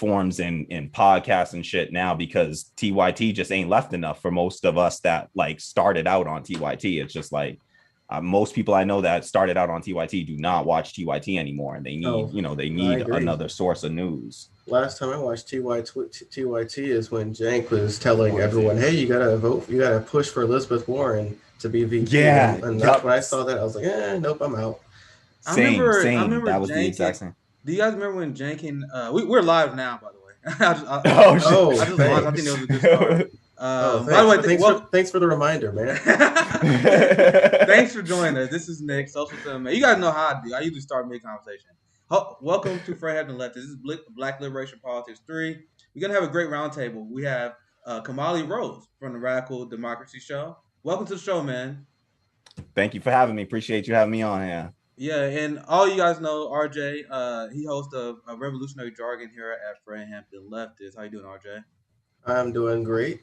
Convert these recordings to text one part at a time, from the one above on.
platforms and podcasts and shit now because TYT just ain't left enough for most of us that like started out on TYT. It's just like most people I know that started out on TYT do not watch TYT anymore, and they need, Oh, they I need agree. another source of news. Last time I watched TYT is when Jank was telling everyone, TYT. "Hey, you gotta vote, you gotta push for Elizabeth Warren to be VP." Yeah, And that's yep. when I saw that I was like, "Nope, I'm out." I Same. remember That was the Jankin. exact same. Do you guys remember when Jankin? We're live now, by the way. Oh shit. Oh, I just launched. I think it thanks. was a good start. Oh, By the thanks. way, Thanks welcome. for the reminder, man. Thanks for joining us. This is Nick, Social Cinema. You guys know how I do. I usually start mid conversation. Welcome to Fred Hampton Left. This is Black Liberation Politics 3. We're gonna have a great roundtable. We have Kahmali Rose from the Radical Democracy Show. Welcome to the show, man. Thank you for having me. Appreciate you having me on here. Yeah, and all you guys know, RJ, he hosts a revolutionary jargon here at Fred Hampton Leftist. How you doing, RJ? I'm doing great.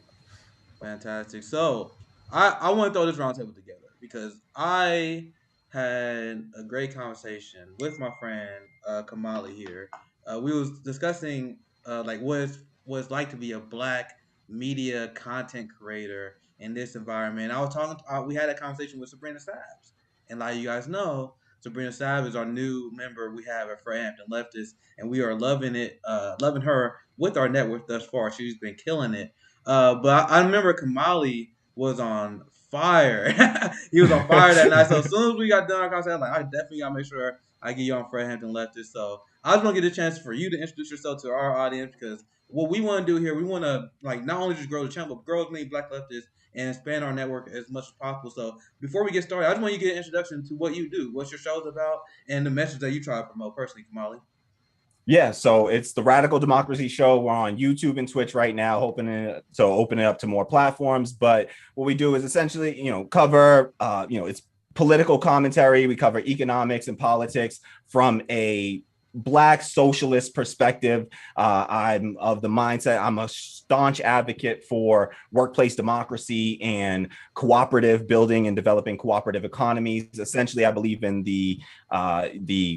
Fantastic. So I want to throw this roundtable together because I had a great conversation with my friend Kamali here. We was discussing like what it's like to be a black media content creator in this environment. I was talking. We had a conversation with Sabrina Sabbs, and like you guys know, Sabrina Sabbs is our new member we have at Fred Hampton Leftist, and we are loving it, loving her with our network thus far. She's been killing it. But I remember Kamali was on fire. He was on fire that night. So as soon as we got done our conversation, I'm like, I definitely gotta make sure I get you on Fred Hampton Leftist. So I just want to get a chance for you to introduce yourself to our audience because what we want to do here, we want to like not only just grow the channel, but grow as many Black leftists and expand our network as much as possible. So before we get started, I just want you to get an introduction to what you do, what your show's about, and the message that you try to promote personally, Kamali. Yeah, so it's the Radical Democracy Show. We're on YouTube and Twitch right now, hoping to open it up to more platforms. But what we do is essentially, cover, it's political commentary. We cover economics and politics from a Black socialist perspective. I'm of the mindset, I'm a staunch advocate for workplace democracy and cooperative building and developing cooperative economies. Essentially, I believe in the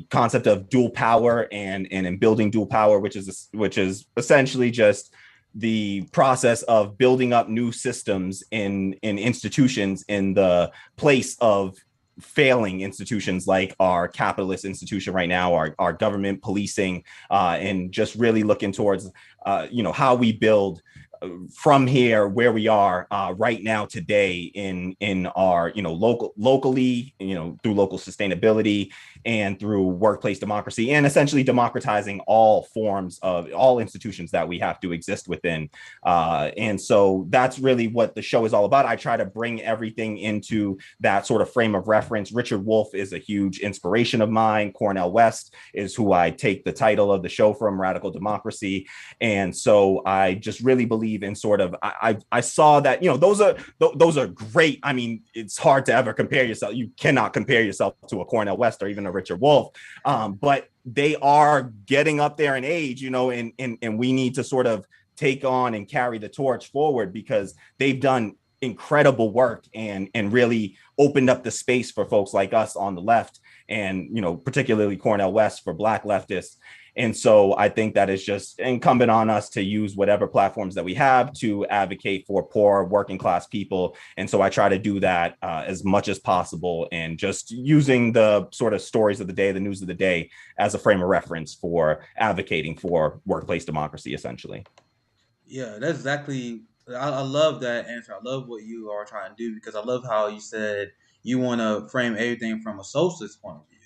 concept of dual power and in building dual power, which is essentially just the process of building up new systems in institutions in the place of failing institutions like our capitalist institution right now, our government policing, and just really looking towards, how we build from here where we are right now today in our locally, through local sustainability and through workplace democracy, and essentially democratizing all forms of all institutions that we have to exist within. And so that's really what the show is all about. I try to bring everything into that sort of frame of reference. Richard Wolff is a huge inspiration of mine. Cornel West is who I take the title of the show from, Radical Democracy. And so I just really believe in sort of, I saw that, those are great. I mean, it's hard to ever compare yourself. You cannot compare yourself to a Cornel West or even a Richard Wolff. But they are getting up there in age, and we need to sort of take on and carry the torch forward because they've done incredible work and really opened up the space for folks like us on the left, and particularly Cornel West for Black leftists. And so I think that is just incumbent on us to use whatever platforms that we have to advocate for poor working class people. And so I try to do that as much as possible, and just using the sort of stories of the day, the news of the day, as a frame of reference for advocating for workplace democracy, essentially. Yeah, that's exactly. I love that answer. I love what you are trying to do because I love how you said you want to frame everything from a socialist point of view,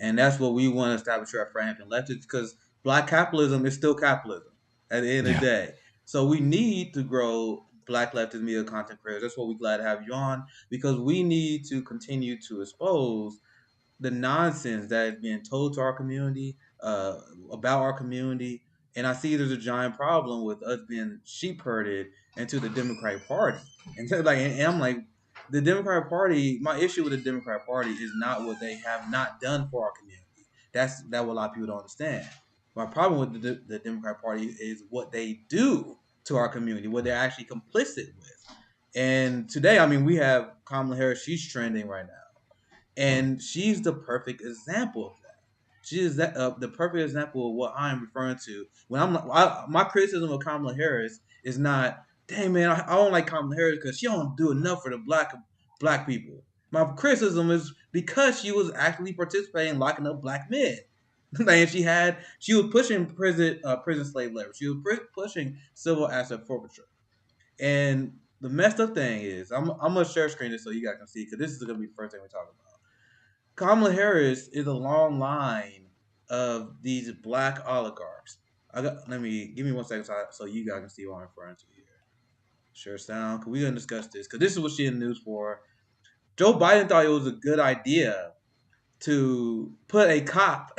and that's what we want to establish here at Frampton Leftists because Black capitalism is still capitalism at the end of the Yeah. day. So we need to grow Black leftist media content creators. That's what we're glad to have you on because we need to continue to expose the nonsense that is being told to our community, about our community. And I see there's a giant problem with us being sheep herded into the Democratic Party. And so, and I'm like, the Democratic Party. My issue with the Democratic Party is not what they have not done for our community. That what a lot of people don't understand. My problem with the Democratic Party is what they do to our community, what they're actually complicit with. And today, I mean, we have Kamala Harris. She's trending right now. And she's the perfect example of that. she is the perfect example of what I'm referring to when my criticism of Kamala Harris is not, dang man, I don't like Kamala Harris because she don't do enough for the black people. My criticism is because she was actually participating in locking up black men. And she was pushing prison slave labor. She was pushing civil asset forfeiture. And the messed up thing is, I'm gonna share screen this so you guys can see because this is gonna be the first thing we talk about. Kamala Harris is a long line of these black oligarchs. Let me give me 1 second so you guys can see what I'm referring to here. Share sound. Cause we gonna discuss this because this is what she in the news for. Joe Biden thought it was a good idea to put a cop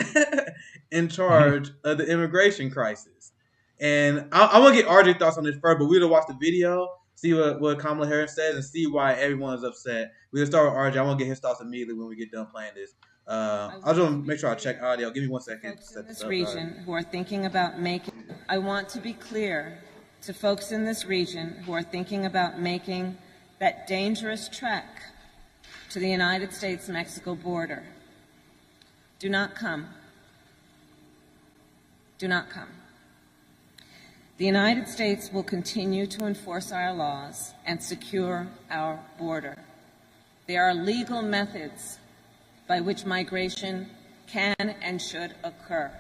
in charge of the immigration crisis. And I'm gonna get RJ thoughts on this first, but we're gonna watch the video, see what Kamala Harris says, and see why everyone is upset. We're gonna start with RJ. I want to get his thoughts immediately when we get done playing this. I just want to make sure I check audio. Give me 1 second. Folks in this region who are thinking about making, I want to be clear to folks in this region who are thinking about making that dangerous trek to the United States-Mexico border. Do not come. Do not come. The United States will continue to enforce our laws and secure our border. There are legal methods by which migration can and should occur.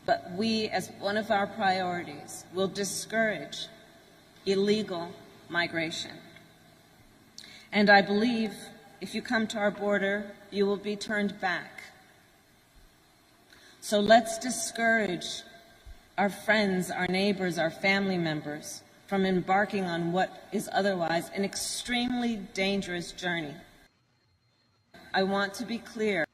But we, as one of our priorities, will discourage illegal migration. And I believe if you come to our border, you will be turned back. So let's discourage our friends, our neighbors, our family members from embarking on what is otherwise an extremely dangerous journey. I want to be clear.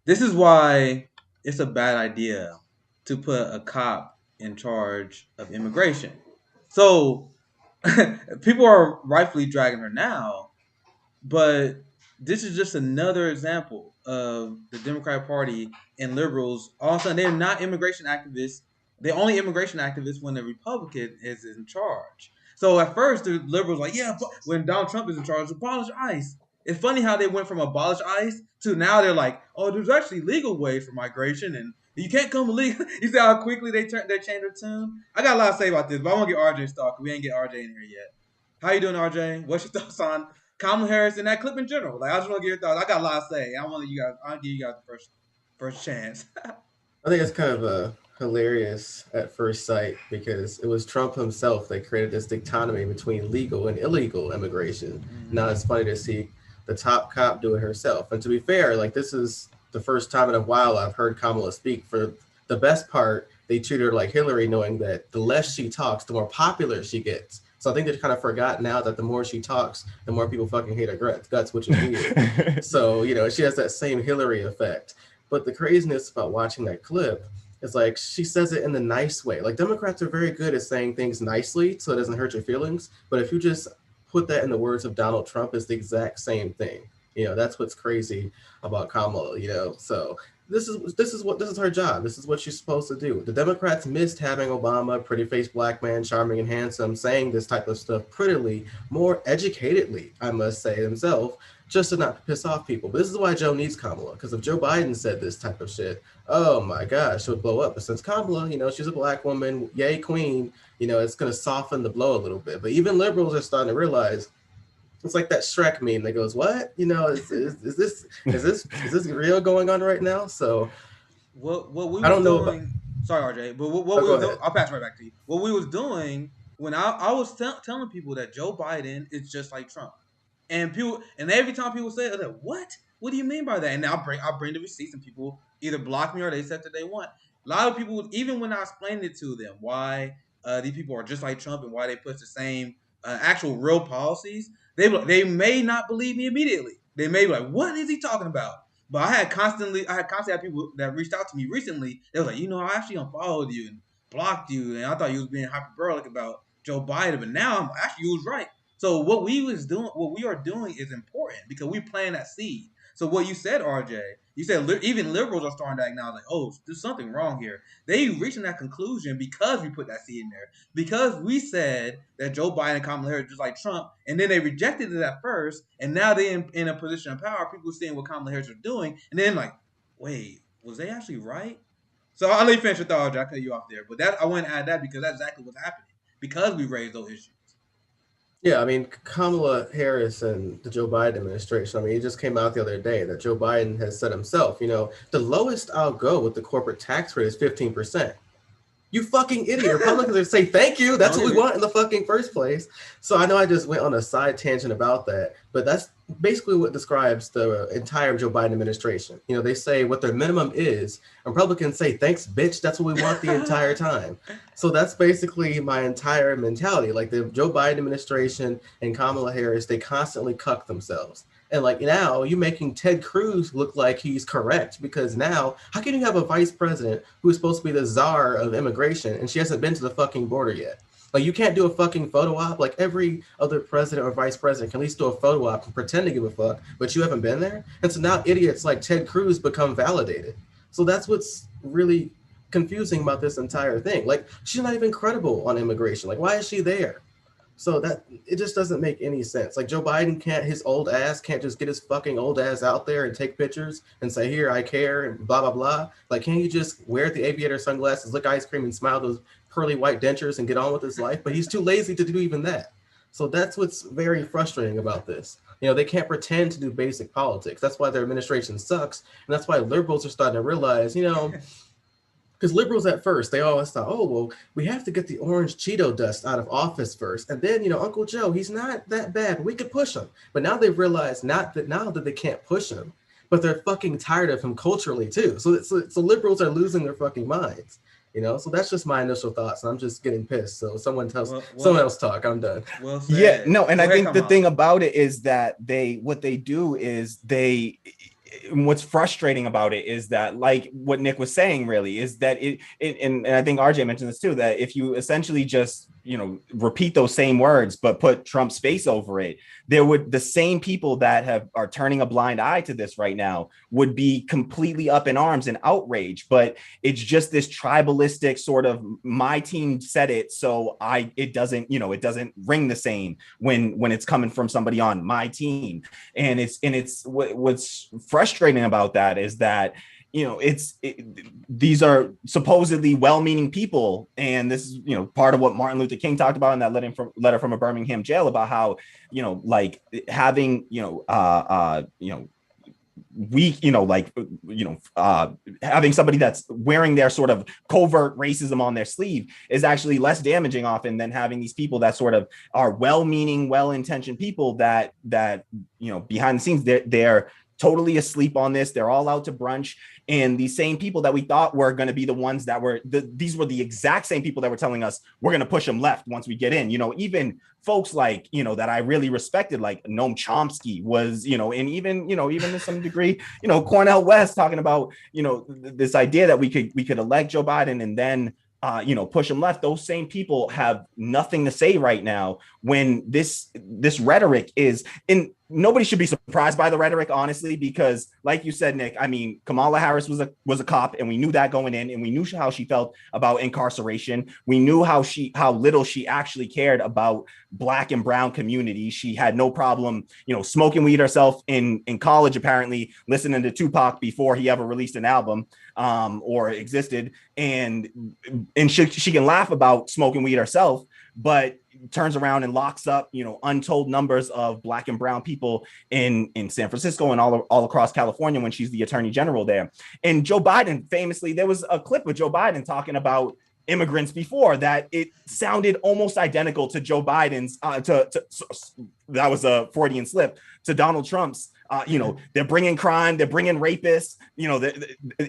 This is why it's a bad idea to put a cop in charge of immigration. So people are rightfully dragging her now, but this is just another example of the Democratic Party and liberals. All of a sudden, they're not immigration activists. They're only immigration activists when the Republican is in charge. So at first, the liberals were like, yeah, when Donald Trump is in charge, abolish ICE. It's funny how they went from abolish ICE to now they're like, oh, there's actually legal ways for migration and you can't come illegal. You see how quickly they changed their tune? I got a lot to say about this, but I want to get RJ's thought because we ain't get RJ in here yet. How you doing, RJ? What's your thoughts on Kamala Harris and that clip in general? Like, I just want to get your thoughts. I got a lot to say. I'll give you guys the first chance. I think it's kind of hilarious at first sight because it was Trump himself that created this dichotomy between legal and illegal immigration. Mm-hmm. Now it's funny to see the top cop do it herself. And to be fair, like this is the first time in a while I've heard Kamala speak. For the best part, they treat her like Hillary, knowing that the less she talks, the more popular she gets. So I think they kind of forgot now that the more she talks, the more people fucking hate her guts, which is weird. So, you know, she has that same Hillary effect. But the craziness about watching that clip is like she says it in the nice way. Like Democrats are very good at saying things nicely so it doesn't hurt your feelings. But if you just put that in the words of Donald Trump, it's the exact same thing. You know, that's what's crazy about Kamala, you know. So this is her job. This is what she's supposed to do. The Democrats missed having Obama, pretty faced black man, charming and handsome, saying this type of stuff prettily, more educatedly, I must say himself, just to not piss off people. But this is why Joe needs Kamala, because if Joe Biden said this type of shit, oh my gosh, it would blow up. But since Kamala, you know, she's a black woman, yay queen, you know, it's going to soften the blow a little bit. But even liberals are starting to realize it's like that Shrek meme that goes, "What? You know, is this real going on right now?" So, what we I don't know doing, about. Sorry, RJ, but what we was doing, I'll pass right back to you. What we was doing when I was telling people that Joe Biden is just like Trump, and every time people say, it, like, "What? What do you mean by that?" And I'll bring the receipts, and people either block me or they said that they want. A lot of people, even when I explained it to them, why these people are just like Trump and why they push the same actual real policies. They may not believe me immediately. They may be like, "What is he talking about?" But I constantly had people that reached out to me recently. They was like, I actually unfollowed you and blocked you, and I thought you was being hyperbolic about Joe Biden, but now I'm actually you was right. So what we are doing is important because we plant that seed. So what you said, RJ, you said even liberals are starting to acknowledge, like, oh, there's something wrong here. They reaching that conclusion because we put that seed in there. Because we said that Joe Biden and Kamala Harris just like Trump, and then they rejected it at first, and now they're in a position of power. People seeing what Kamala Harris are doing, and then like, wait, was they actually right? So I'll let you finish your thought, RJ. I cut you off there. But that I want to add that because that's exactly what's happening. Because we raised those issues. Yeah, I mean, Kamala Harris and the Joe Biden administration, I mean, it just came out the other day that Joe Biden has said himself, the lowest I'll go with the corporate tax rate is 15%. You fucking idiot. Republicans are say thank you. That's what we want in the fucking first place. So I know I just went on a side tangent about that, but that's basically what describes the entire Joe Biden administration. They say what their minimum is. Republicans say, thanks, bitch. That's what we want the entire time. So that's basically my entire mentality. Like the Joe Biden administration and Kamala Harris, they constantly cuck themselves. And like now you're making Ted Cruz look like he's correct, because now how can you have a vice president who is supposed to be the czar of immigration and she hasn't been to the fucking border yet? Like you can't do a fucking photo op. Like every other president or vice president can at least do a photo op and pretend to give a fuck, but you haven't been there. And so now idiots like Ted Cruz become validated. So that's what's really confusing about this entire thing. Like she's not even credible on immigration. Like why is she there? So that it just doesn't make any sense. Like Joe Biden his old ass can't just get his fucking old ass out there and take pictures and say, here, I care, and blah, blah, blah. Like, can't you just wear the aviator sunglasses, lick ice cream, and smile those pearly white dentures and get on with his life? But he's too lazy to do even that. So that's what's very frustrating about this. They can't pretend to do basic politics. That's why their administration sucks. And that's why liberals are starting to realize, because liberals at first, they always thought, oh, well, we have to get the orange Cheeto dust out of office first. And then, Uncle Joe, he's not that bad. We could push him. But now they've realized now that they can't push him, but they're fucking tired of him culturally, too. So liberals are losing their fucking minds. So that's just my initial thoughts. And I'm just getting pissed. So someone else talk. I'm done. Well said. Yeah, no. And Go I ahead, think the Kamala. thing about it is that what they do is what's frustrating about it is that, like what Nick was saying, really is that and I think RJ mentioned this too, that if you essentially just repeat those same words but put Trump's face over it, the same people that are turning a blind eye to this right now would be completely up in arms and outrage. But it's just this tribalistic sort of, my team said it, so it doesn't ring the same when it's coming from somebody on my team. And it's what's frustrating about that is that these are supposedly well-meaning people, and this is part of what Martin Luther King talked about in that letter from a Birmingham jail about how like having having somebody that's wearing their sort of covert racism on their sleeve is actually less damaging often than having these people that sort of are well-meaning, well-intentioned people that behind the scenes they're totally asleep on this. They're all out to brunch. And these same people that we thought were going to be the ones that these were the exact same people that were telling us we're going to push them left once we get in. Even folks like, that I really respected, like Noam Chomsky was, and even to some degree, Cornel West talking about, this idea that we could elect Joe Biden and then push them left. Those same people have nothing to say right now when this rhetoric is in. Nobody should be surprised by the rhetoric, honestly, because like you said, Nick, I mean, Kamala Harris was a cop, and we knew that going in, and we knew how she felt about incarceration. We knew how little she actually cared about Black and brown communities. She had no problem, smoking weed herself in college, apparently listening to Tupac before he ever released an album or existed. And she can laugh about smoking weed herself, but turns around and locks up, untold numbers of Black and brown people in San Francisco and all across California when she's the attorney general there. And Joe Biden, famously, there was a clip of Joe Biden talking about immigrants before that it sounded almost identical to Joe Biden's that was a Freudian slip, to Donald Trump's. They're bringing crime, they're bringing rapists.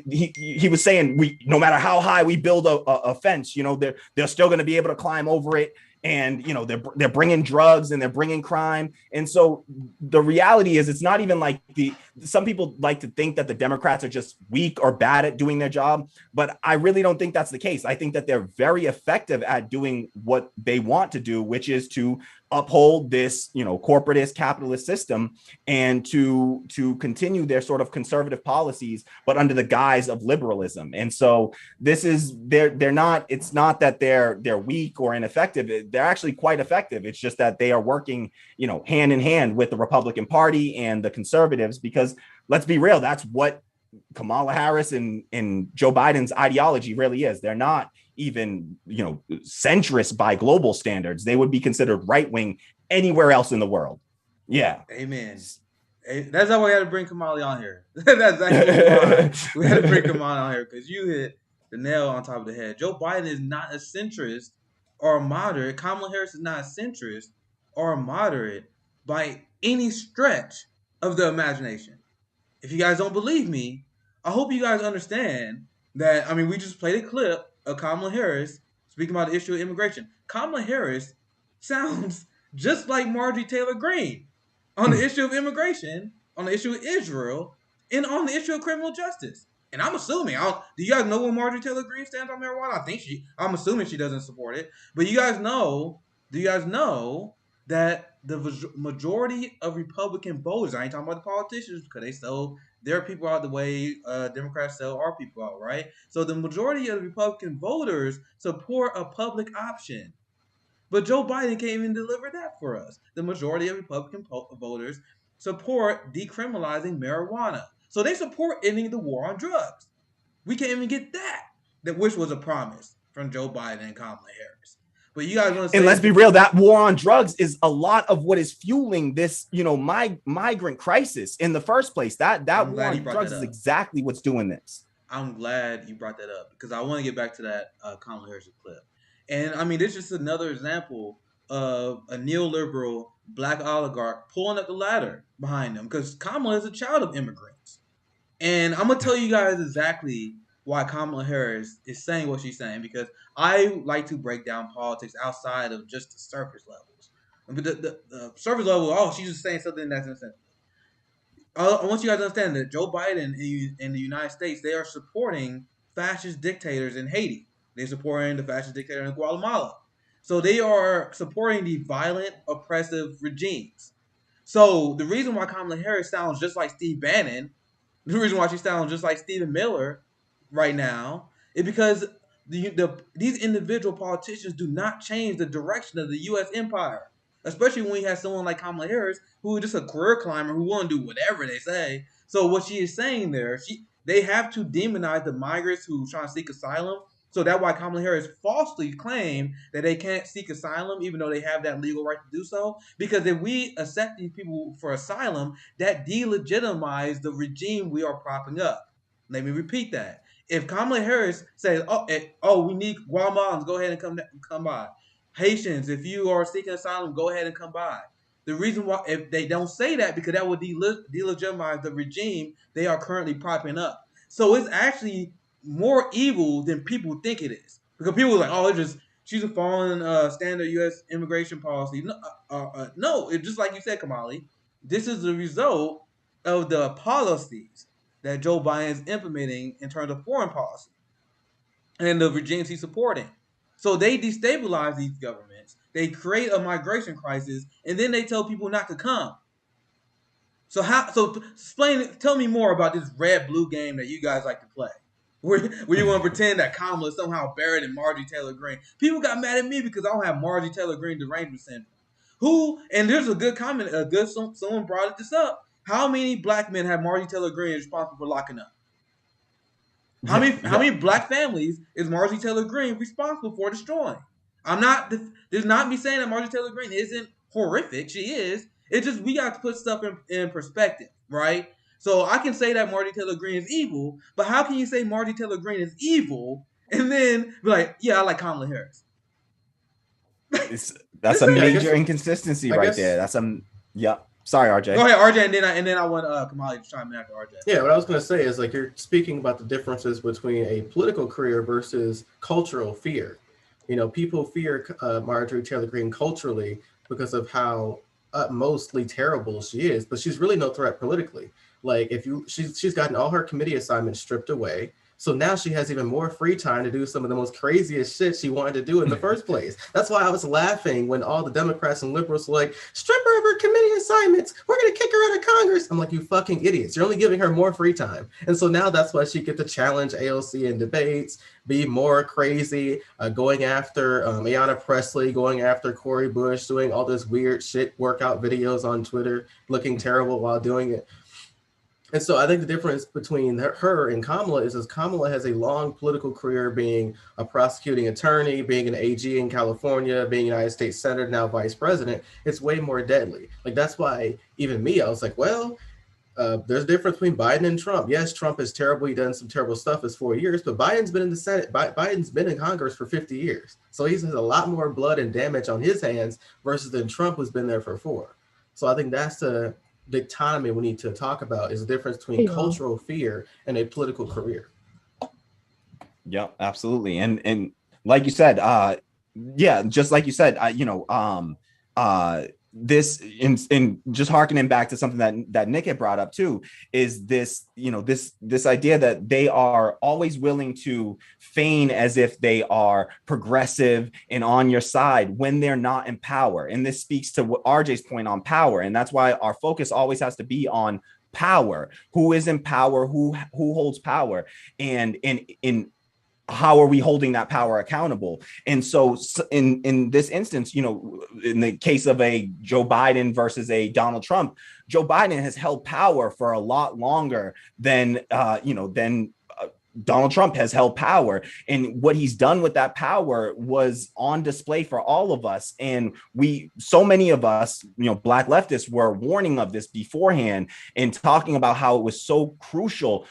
He was saying, no matter how high we build a fence, they're still going to be able to climb over it. And they're bringing drugs and they're bringing crime. And so the reality is, it's not even like some people like to think that the Democrats are just weak or bad at doing their job, but I really don't think that's the case. I think that they're very effective at doing what they want to do, which is to uphold this, corporatist capitalist system and to continue their sort of conservative policies, but under the guise of liberalism. And so this is they're not, it's not that they're weak or ineffective. They're actually quite effective. It's just that they are working, hand in hand with the Republican Party and the conservatives, because let's be real, that's what Kamala Harris and Joe Biden's ideology really is. They're not even, centrist by global standards. They would be considered right-wing anywhere else in the world. Yeah. Amen. That's how we had to bring Kahmali on here. That's exactly why we had to bring Kahmali on here, because you hit the nail on top of the head. Joe Biden is not a centrist or a moderate. Kamala Harris is not a centrist or a moderate by any stretch of the imagination. If you guys don't believe me, I hope you guys understand that. I mean, we just played a clip of Kamala Harris speaking about the issue of immigration. Kamala Harris sounds just like Marjorie Taylor Greene on the issue of immigration, on the issue of Israel, and on the issue of criminal justice. And I'm assuming, do you guys know where Marjorie Taylor Greene stands on marijuana? I'm assuming she doesn't support it. But do you guys know that the majority of Republican voters, I ain't talking about the politicians because they sell their people out the way Democrats sell our people out, right? So the majority of the Republican voters support a public option. But Joe Biden can't even deliver that for us. The majority of Republican voters support decriminalizing marijuana. So they support ending the war on drugs. We can't even get that which was a promise from Joe Biden and Kamala Harris. But you guys want to say, and let's be real, that war on drugs is a lot of what is fueling this, migrant crisis in the first place. That war on drugs is exactly what's doing this. I'm glad you brought that up, because I want to get back to that Kamala Harris clip. And I mean, this is just another example of a neoliberal black oligarch pulling up the ladder behind them, because Kamala is a child of immigrants. And I'm going to tell you guys exactly why Kamala Harris is saying what she's saying, because I like to break down politics outside of just the surface levels. But the surface level, she's just saying something that's insensitive. I want you guys to understand that Joe Biden in the United States, they are supporting fascist dictators in Haiti. They're supporting the fascist dictator in Guatemala. So they are supporting the violent, oppressive regimes. So the reason why Kamala Harris sounds just like Steve Bannon, the reason why she sounds just like Stephen Miller right now, is because these individual politicians do not change the direction of the U.S. empire. Especially when we have someone like Kamala Harris, who is just a career climber who want to do whatever they say. So what she is saying there, they have to demonize the migrants who try to seek asylum. So that's why Kamala Harris falsely claimed that they can't seek asylum, even though they have that legal right to do so. Because if we accept these people for asylum, that delegitimizes the regime we are propping up. Let me repeat that. If Kamala Harris says, we need Guatemalans, go ahead and come by. Haitians, if you are seeking asylum, go ahead and come by. The reason why, if they don't say that, because that would delegitimize the regime they are currently propping up. So it's actually more evil than people think it is. Because people are like, she's following standard U.S. immigration policy. No, it's just like you said, Kahmali. This is the result of the policies that Joe Biden is implementing in terms of foreign policy and the regimes he's supporting. So they destabilize these governments. They create a migration crisis, and then they tell people not to come. So tell me more about this red-blue game that you guys like to play, where you want to pretend that Kamala is somehow buried in Marjorie Taylor Greene. People got mad at me because I don't have Marjorie Taylor Greene derangement syndrome. And there's a good comment, someone brought this up. How many black men have Marjorie Taylor Greene responsible for locking up? How many black families is Marjorie Taylor Greene responsible for destroying? There's not me saying that Marjorie Taylor Greene isn't horrific. She is. It's just we got to put stuff in perspective, right? So I can say that Marjorie Taylor Greene is evil, but how can you say Marjorie Taylor Greene is evil and then be like, yeah, I like Kamala Harris? That's a major inconsistency right there. Sorry, RJ. Go ahead, RJ, and then I want Kahmali to chime in after RJ. Yeah, what I was going to say is, like, you're speaking about the differences between a political career versus cultural fear. People fear Marjorie Taylor Greene culturally because of how utmostly terrible she is, but she's really no threat politically. Like, she's gotten all her committee assignments stripped away, So now she has even more free time to do some of the most craziest shit she wanted to do in the first place. That's why I was laughing when all the Democrats and liberals were like, strip her of her committee assignments. We're going to kick her out of Congress. I'm like, you fucking idiots. You're only giving her more free time. And so now that's why she get to challenge AOC in debates, be more crazy, going after Ayanna Pressley, going after Cori Bush, doing all this weird shit, workout videos on Twitter, looking terrible while doing it. And so I think the difference between her and Kamala is Kamala has a long political career being a prosecuting attorney, being an AG in California, being a United States Senator, now vice president. It's way more deadly. Like, that's why even me, I was like, well, there's a difference between Biden and Trump. Yes, Trump is terrible. He's done some terrible stuff his 4 years, but Biden's been in the Senate. Biden's been in Congress for 50 years. So he has a lot more blood and damage on his hands versus than Trump, who's been there for 4. So I think that's the dichotomy we need to talk about, is the difference between cultural fear and a political career. Yeah, absolutely. And like you said, just like you said, this in just harkening back to something that Nick had brought up too, is this, this idea that they are always willing to feign as if they are progressive and on your side when they're not in power. And this speaks to what RJ's point on power. And that's why our focus always has to be on power. Who is in power? Who holds power? And in how are we holding that power accountable? And so in this instance, in the case of a Joe Biden versus a Donald Trump, Joe Biden has held power for a lot longer than Donald Trump has held power. And what he's done with that power was on display for all of us. And so many of us, Black leftists, were warning of this beforehand and talking about how it was so crucial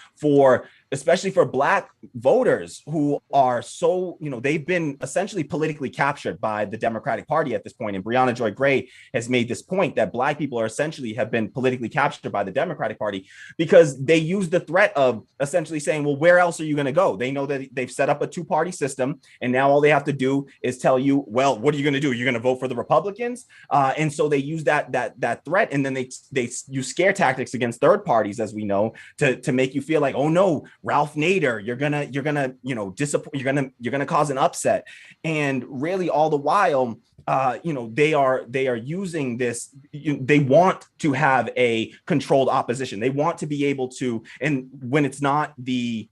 especially for Black voters who are so, they've been essentially politically captured by the Democratic Party at this point. And Breonna Joy Gray has made this point that Black people have been politically captured by the Democratic Party because they use the threat of essentially saying, well, where else are you going to go? They know that they've set up a 2-party system, and now all they have to do is tell you, well, what are you going to do? You're going to vote for the Republicans? And so they use that threat, and then they use scare tactics against third parties, as we know, to make you feel like, oh no, Ralph Nader, you're gonna disappoint, you're gonna cause an upset. And really all the while, they are using this. They want to have a controlled opposition. They want to be able to, and when it's not the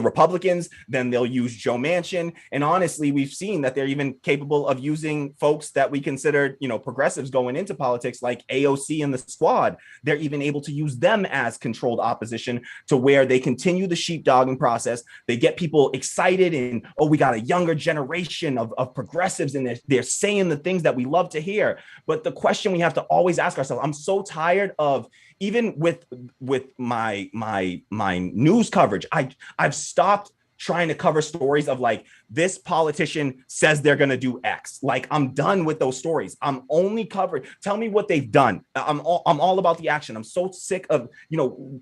Republicans, then they'll use Joe Manchin. And honestly, we've seen that they're even capable of using folks that we consider, progressives going into politics, like AOC and the Squad. They're even able to use them as controlled opposition, to where they continue the sheepdogging process. They get people excited and, oh, we got a younger generation of progressives, and they're saying the things that we love to hear. But the question we have to always ask ourselves, I'm so tired of, even with my news coverage, I've stopped trying to cover stories of like, this politician says they're going to do X. Like, I'm done with those stories. I'm only covering. Tell me what they've done. I'm all about the action. I'm so sick of,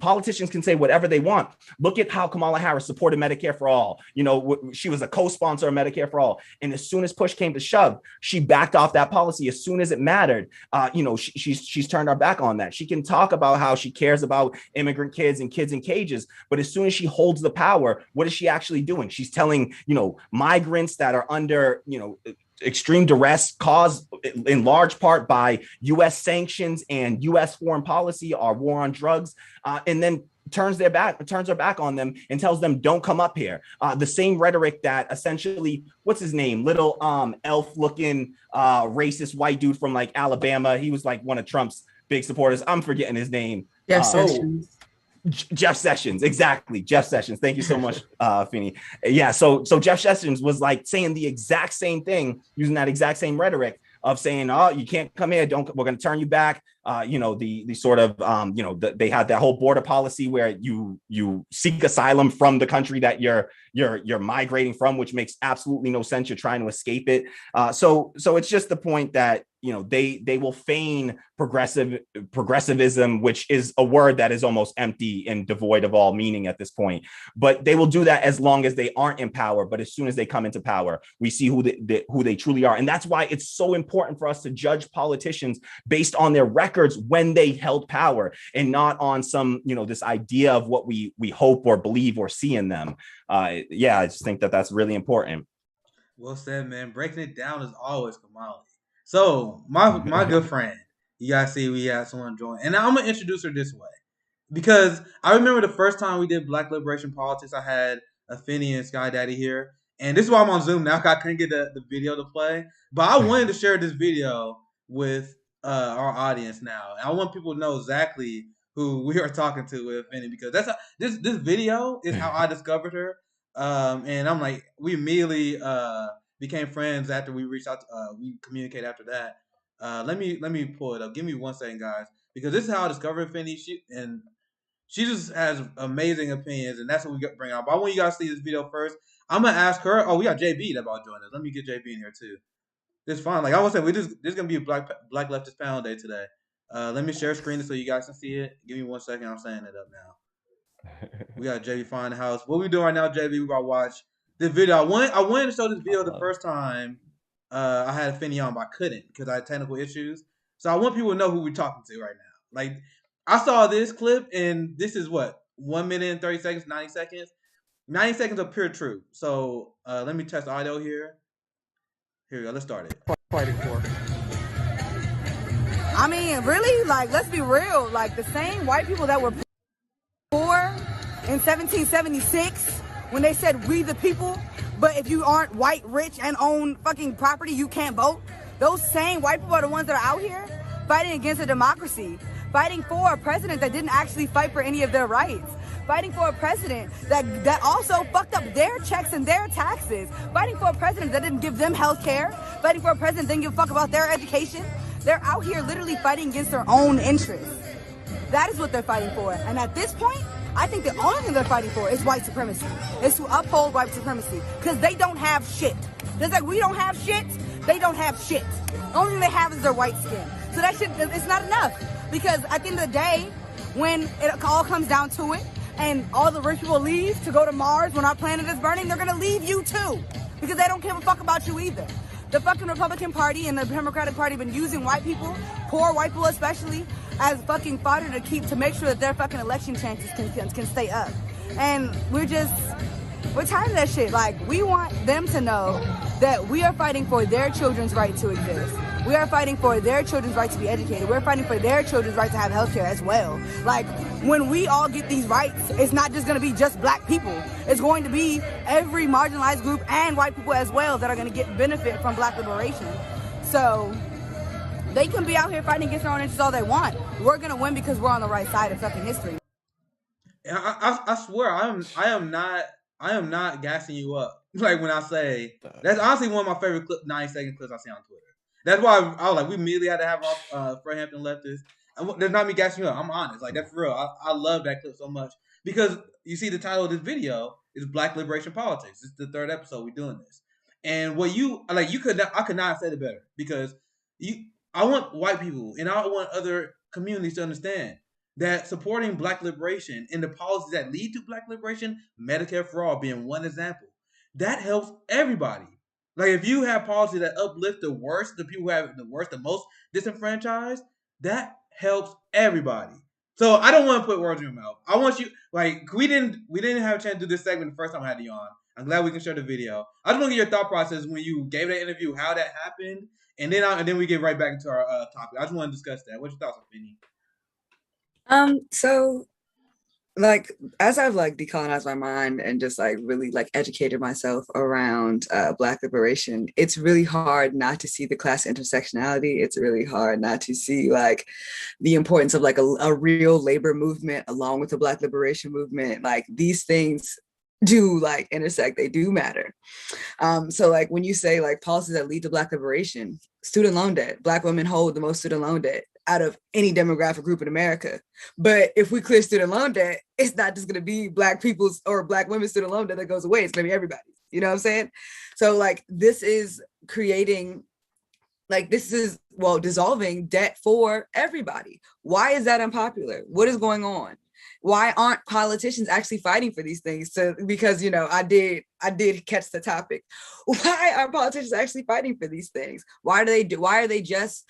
politicians can say whatever they want. Look at how Kamala Harris supported Medicare for all. She was a co-sponsor of Medicare for all. And as soon as push came to shove, she backed off that policy. As soon as it mattered, she's turned her back on that. She can talk about how she cares about immigrant kids and kids in cages, but as soon as she holds the power, what is she actually doing? She's telling, migrants that are under, extreme duress caused in large part by U.S. sanctions and U.S. foreign policy, our war on drugs, and then turns her back on them and tells them, don't come up here. The same rhetoric that essentially, what's his name? Little elf looking racist white dude from like Alabama. He was like one of Trump's big supporters. I'm forgetting his name. Jeff Sessions, exactly. Jeff Sessions. Thank you so much, Afeni. Yeah. So Jeff Sessions was like saying the exact same thing, using that exact same rhetoric of saying, "Oh, you can't come here. We're going to turn you back." The sort of they had that whole border policy where you seek asylum from the country that you're migrating from, which makes absolutely no sense. You're trying to escape it. So it's just the point that they will feign progressivism, which is a word that is almost empty and devoid of all meaning at this point. But they will do that as long as they aren't in power. But as soon as they come into power, we see who they truly are. And that's why it's so important for us to judge politicians based on their records when they held power, and not on some, this idea of what we hope or believe or see in them. I just think that that's really important. Well said, man. Breaking it down is always Kamali. So my good friend, you guys see we had someone join, and I'm gonna introduce her this way because I remember the first time we did Black Liberation Politics. I had Afeni and Sky Daddy here, and this is why I'm on Zoom now. I couldn't get the video to play, but I wanted to share this video with our audience now. And I want people to know exactly who we are talking to with Afeni, because that's this video is how I discovered her. And I'm like, we immediately became friends after we reached out. We communicated after that. Let me pull it up. Give me 1 second, guys, because this is how I discovered Afeni. She just has amazing opinions, and that's what we bring out. But I want you guys to see this video first. I'm gonna ask her. Oh, we got JB that about joining us. Let me get JB in here too. It's fine. Like I was saying, this is gonna be a black leftist panel day today. Let me share screen so you guys can see it. Give me 1 second. I'm setting it up now. We got JB Fine in the house. What we doing right now, JB? We about to watch this video. I wanted to show this video the first time I had Afeni on, but I couldn't because I had technical issues. So I want people to know who we're talking to right now. Like, I saw this clip, and this is what, 1 minute and 30 seconds, 90 seconds? 90 seconds of pure truth. So let me test audio here. Here we go. Let's start it. Fighting for. I mean, really, like, let's be real. Like, the same white people that were poor in 1776 when they said we the people, but if you aren't white, rich, and own fucking property, you can't vote. Those same white people are the ones that are out here fighting against a democracy, fighting for a president that didn't actually fight for any of their rights, fighting for a president that also fucked up their checks and their taxes, fighting for a president that didn't give them health care, fighting for a president that didn't give a fuck about their education. They're out here literally fighting against their own interests. That is what they're fighting for. And at this point, I think the only thing they're fighting for is white supremacy. It's to uphold white supremacy. Because they don't have shit. Just like we don't have shit, they don't have shit. The only thing they have is their white skin. So that shit, it's not enough. Because at the end of the day, when it all comes down to it, and all the rich people leave to go to Mars when our planet is burning, they're gonna leave you too. Because they don't give a fuck about you either. The fucking Republican Party and the Democratic Party have been using white people, poor white people especially, as fucking fodder to make sure that their fucking election chances can stay up. And we're tired of that shit. Like, we want them to know that we are fighting for their children's right to exist. We are fighting for their children's right to be educated. We're fighting for their children's right to have healthcare as well. Like, when we all get these rights, it's not just going to be just black people. It's going to be every marginalized group and white people as well that are going to get benefit from black liberation. So they can be out here fighting against their own interests all they want. We're going to win because we're on the right side of fucking history. I swear I am not gassing you up. Like, when I say that's honestly one of my favorite 90-second clips I see on Twitter. That's why I was like, we immediately had to have our Fred Hampton leftist. There's not me gassing you up. I'm honest. Like, that's for real. I love that clip so much because you see the title of this video is Black Liberation Politics. It's the 3rd episode we're doing this. And what I could not have said it better because I want white people and I want other communities to understand that supporting black liberation and the policies that lead to black liberation, Medicare for all being one example, that helps everybody. Like, if you have policy that uplift the worst, the people who have the worst, the most disenfranchised, that helps everybody. So I don't want to put words in your mouth. I want you, like, we didn't have a chance to do this segment the first time I had you on. I'm glad we can share the video. I just want to get your thought process when you gave that interview, how that happened, and then we get right back into our topic. I just want to discuss that. What's your thoughts, Afeni? So, like, as I've like decolonized my mind and just like really like educated myself around Black liberation, it's really hard not to see the class intersectionality. It's really hard not to see like the importance of like a real labor movement along with the Black liberation movement. Like, these things do like intersect, they do matter. So like when you say like policies that lead to Black liberation, student loan debt, Black women hold the most student loan debt out of any demographic group in America. But if we clear student loan debt, it's not just going to be Black people's or Black women's student loan debt that goes away. It's going to be everybody's. You know what I'm saying? So like, this is creating Like this is, well, dissolving debt for everybody. Why is that unpopular? What is going on? Why aren't politicians actually fighting for these things? So because I did catch the topic. Why are politicians actually fighting for these things? Why are they just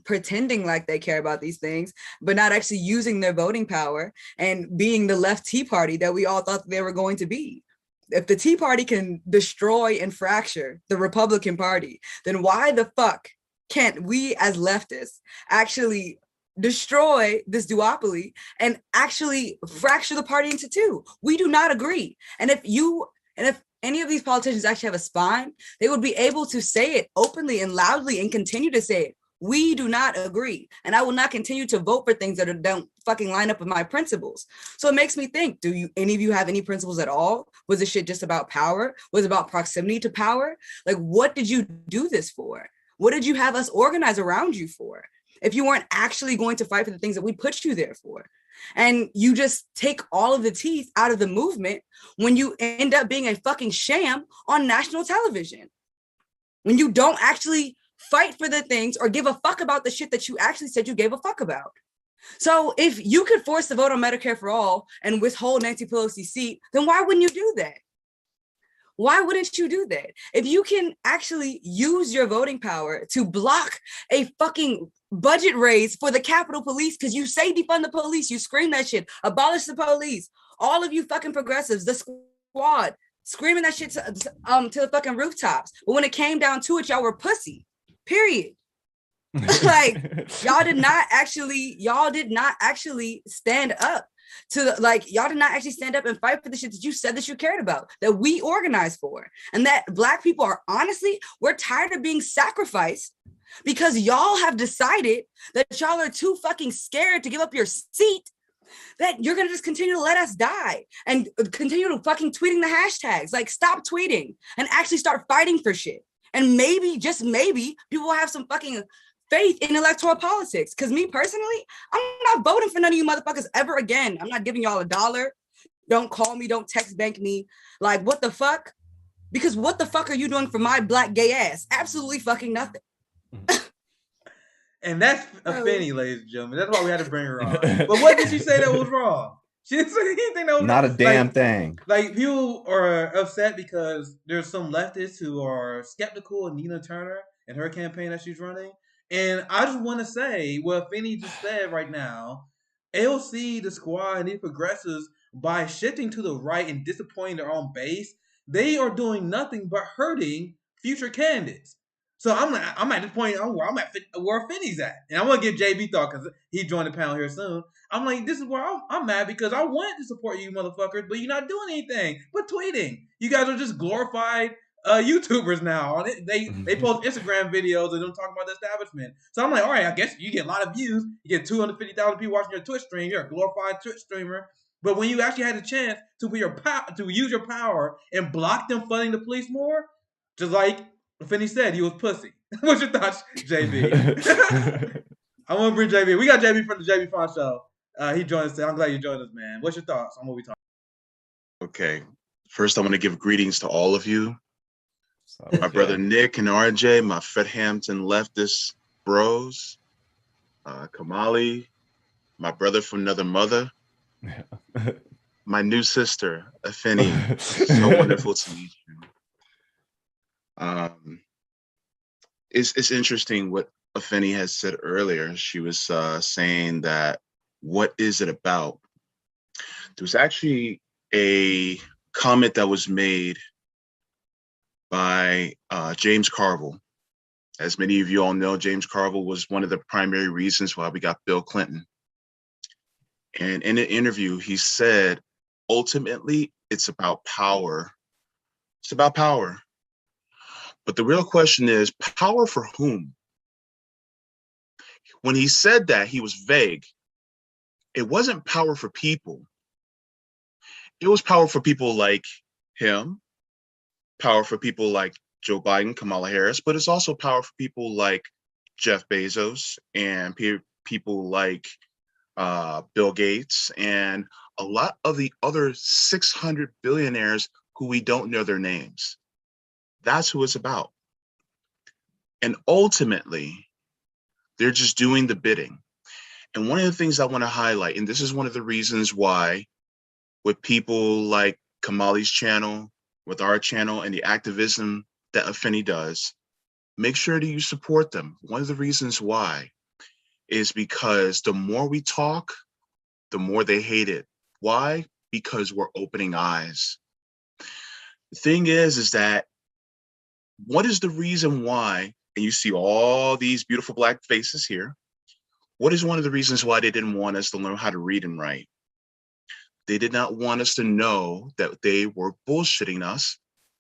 pretending like they care about these things, but not actually using their voting power and being the left Tea Party that we all thought they were going to be? If the Tea Party can destroy and fracture the Republican Party, then why the fuck can't we as leftists actually destroy this duopoly and actually fracture the party into two? We do not agree. And if any of these politicians actually have a spine, they would be able to say it openly and loudly and continue to say it. We do not agree. And I will not continue to vote for things that don't fucking line up with my principles. So it makes me think, any of you have any principles at all? Was this shit just about power? Was it about proximity to power? Like, what did you do this for? What did you have us organize around you for? If you weren't actually going to fight for the things that we put you there for. And you just take all of the teeth out of the movement when you end up being a fucking sham on national television. When you don't actually fight for the things or give a fuck about the shit that you actually said you gave a fuck about. So if you could force the vote on Medicare for all and withhold Nancy Pelosi's seat, then why wouldn't you do that? Why wouldn't you do that? If you can actually use your voting power to block a fucking budget raise for the Capitol Police, because you say defund the police, you scream that shit, abolish the police, all of you fucking progressives, the squad, screaming that shit to the fucking rooftops. But when it came down to it, y'all were pussy. Period. Like y'all did not actually stand up to y'all did not actually stand up and fight for the shit that you said that you cared about, that we organized for, and that Black people are we're tired of being sacrificed because y'all have decided that y'all are too fucking scared to give up your seat, that you're gonna just continue to let us die and continue to fucking tweeting the hashtags. Like, stop tweeting and actually start fighting for shit. And maybe, just maybe, people will have some fucking faith in electoral politics. Because me personally, I'm not voting for none of you motherfuckers ever again. I'm not giving y'all $1. Don't call me, don't text bank me. Like, what the fuck? Because what the fuck are you doing for my Black gay ass? Absolutely fucking nothing. And that's Afeni, ladies and gentlemen. That's why we had to bring her on. But what did she say that was wrong? She didn't say anything that was not wrong. A damn thing. Like, people are upset because there's some leftists who are skeptical of Nina Turner and her campaign that she's running. And I just want to say what Afeni just said right now. AOC, the squad, and these progressives, by shifting to the right and disappointing their own base, they are doing nothing but hurting future candidates. So I'm at this point where I'm at where Finney's at, and I'm gonna give JB thought because he joined the panel here soon. I'm like, this is where I'm mad because I wanted to support you motherfuckers, but you're not doing anything but tweeting. You guys are just glorified YouTubers now. They post Instagram videos and them talking about the establishment. So I'm like, all right, I guess you get a lot of views. You get 250,000 people watching your Twitch stream. You're a glorified Twitch streamer. But when you actually had a chance to use your power and block them funding the police more, just like Finney said, he was pussy. What's your thoughts, JB? I want to bring JB. We got JB from the JB Font Show. He joined us today. I'm glad you joined us, man. What's your thoughts on what we talking about? Okay. First, I want to give greetings to all of you. My brother Nick and RJ, my Fedhampton leftist bros, Kahmali, my brother from another mother, my new sister, Afeni. So wonderful to meet you. It's interesting what Afeni has said earlier. She was saying that, what is it about? There was actually a comment that was made by James Carville. As many of you all know, James Carville was one of the primary reasons why we got Bill Clinton. And in an interview, he said, ultimately, it's about power. It's about power. But the real question is, power for whom? When he said that, he was vague. It wasn't power for people. It was power for people like him, power for people like Joe Biden, Kamala Harris, but it's also power for people like Jeff Bezos and people like Bill Gates and a lot of the other 600 billionaires who we don't know their names. That's who it's about. And ultimately, they're just doing the bidding. And one of the things I want to highlight, and this is one of the reasons why with people like Kahmali's channel, with our channel, and the activism that Afeni does, make sure that you support them. One of the reasons why is because the more we talk, the more they hate it. Why? Because we're opening eyes. The thing is that what is the reason why, and you see all these beautiful Black faces here, what is one of the reasons why they didn't want us to learn how to read and write? They did not want us to know that they were bullshitting us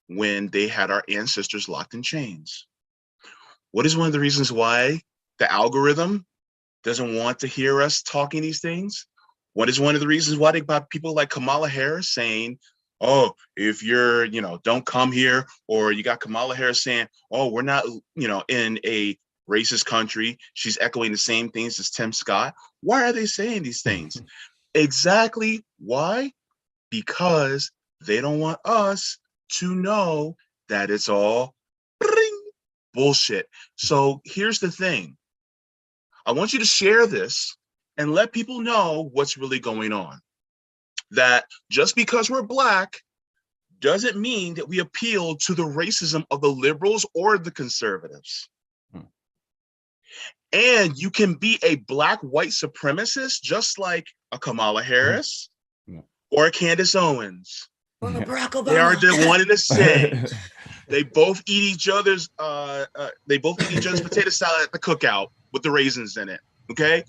when they had our ancestors locked in chains. What is one of the reasons why the algorithm doesn't want to hear us talking these things? What is one of the reasons why they got people like Kamala Harris saying, oh, if you're, don't come here, or you got Kamala Harris saying, oh, we're not, in a racist country. She's echoing the same things as Tim Scott. Why are they saying these things? Exactly why? Because they don't want us to know that it's all bullshit. So here's the thing. I want you to share this and let people know what's really going on. That just because we're Black doesn't mean that we appeal to the racism of the liberals or the conservatives. And you can be a Black white supremacist just like a Kamala Harris or a Candace Owens. Or Barack Obama. They are the one and the same. They both eat each other's potato salad at the cookout with the raisins in it. Okay.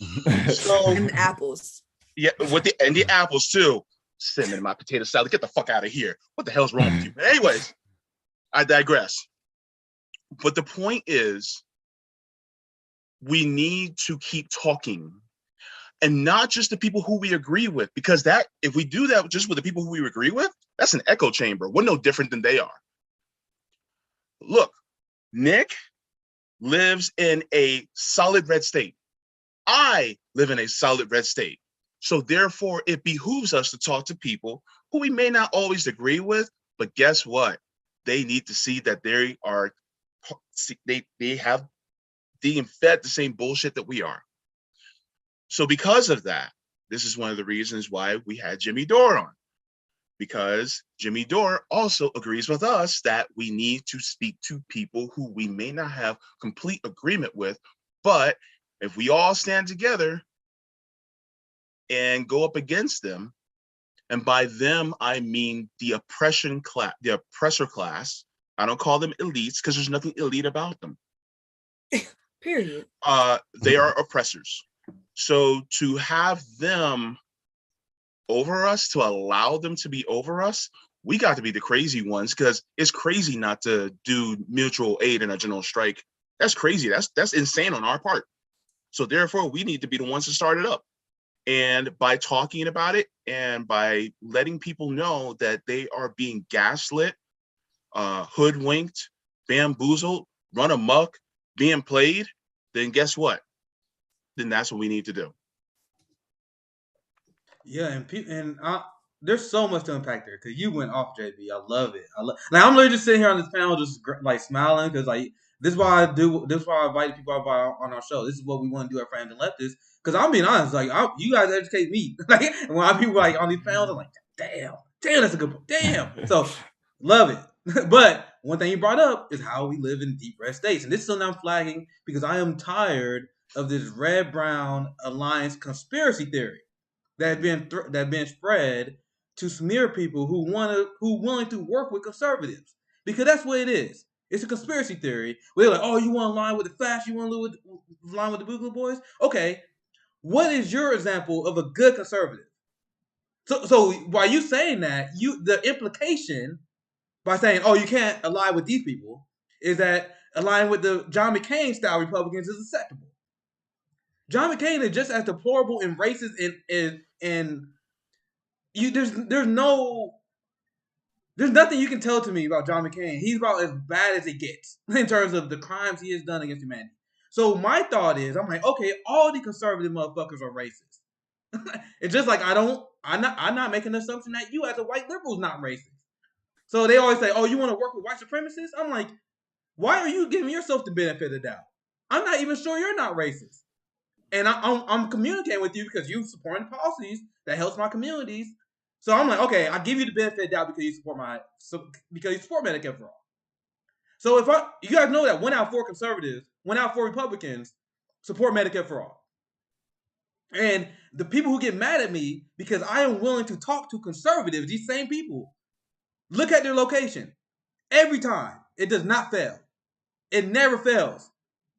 So and the apples. Yeah, and the apples too. Cinnamon in my potato salad. Get the fuck out of here. What the hell's wrong with you? Anyways, I digress. But the point is, we need to keep talking. And not just the people who we agree with, because that if we do that just with the people who we agree with, that's an echo chamber. We're no different than they are. Look, Nick lives in a solid red state. I live in a solid red state. So therefore, it behooves us to talk to people who we may not always agree with, but guess what? They need to see that they have being fed the same bullshit that we are. So because of that, this is one of the reasons why we had Jimmy Dore on, because Jimmy Dore also agrees with us that we need to speak to people who we may not have complete agreement with, but if we all stand together and go up against them, and by them, I mean the oppressor class. I don't call them elites because there's nothing elite about them. Period. They are oppressors. So to have them over us, to allow them to be over us, we got to be the crazy ones, because it's crazy not to do mutual aid in a general strike. That's crazy. That's insane on our part. So therefore, we need to be the ones to start it up. And by talking about it and by letting people know that they are being gaslit, hoodwinked, bamboozled, run amok, being played, then guess what? Then that's what we need to do. Yeah, there's so much to unpack there because you went off, JB. I love it. Now I'm literally just sitting here on this panel, just like smiling because this is why I do. This is why I invite people on our show. This is what we want to do at Friends and Leftists. Because I'm being honest, you guys educate me. Like when people like on these panels, I'm like, damn, that's a good point. Damn. So love it. But one thing you brought up is how we live in deep red states, and this is something I'm flagging because I am tired of this red-brown alliance conspiracy theory that been spread to smear people who willing to work with conservatives, because that's what it is. It's a conspiracy theory. We're like, oh, you want to line with the Flash? You want to line with the Boogaloo Boys? Okay, what is your example of a good conservative? So by you saying that, the implication by saying, oh, you can't align with these people is that aligning with the John McCain style Republicans is acceptable. John McCain is just as deplorable and racist and there's nothing you can tell to me about John McCain. He's about as bad as it gets in terms of the crimes he has done against humanity. So my thought is, I'm like, okay, all the conservative motherfuckers are racist. It's just like I'm not making an assumption that you as a white liberal is not racist. So they always say, oh, you want to work with white supremacists? I'm like, Why are you giving yourself the benefit of the doubt? I'm not even sure you're not racist. And I'm communicating with you because you supporting policies that helps my communities. So I'm like, okay, I give you the benefit of the doubt because you support Medicare for all. So you guys know that 1 out of 4 conservatives, 1 out of 4 Republicans support Medicare for all. And the people who get mad at me because I am willing to talk to conservatives, these same people, look at their location. Every time, it does not fail. It never fails.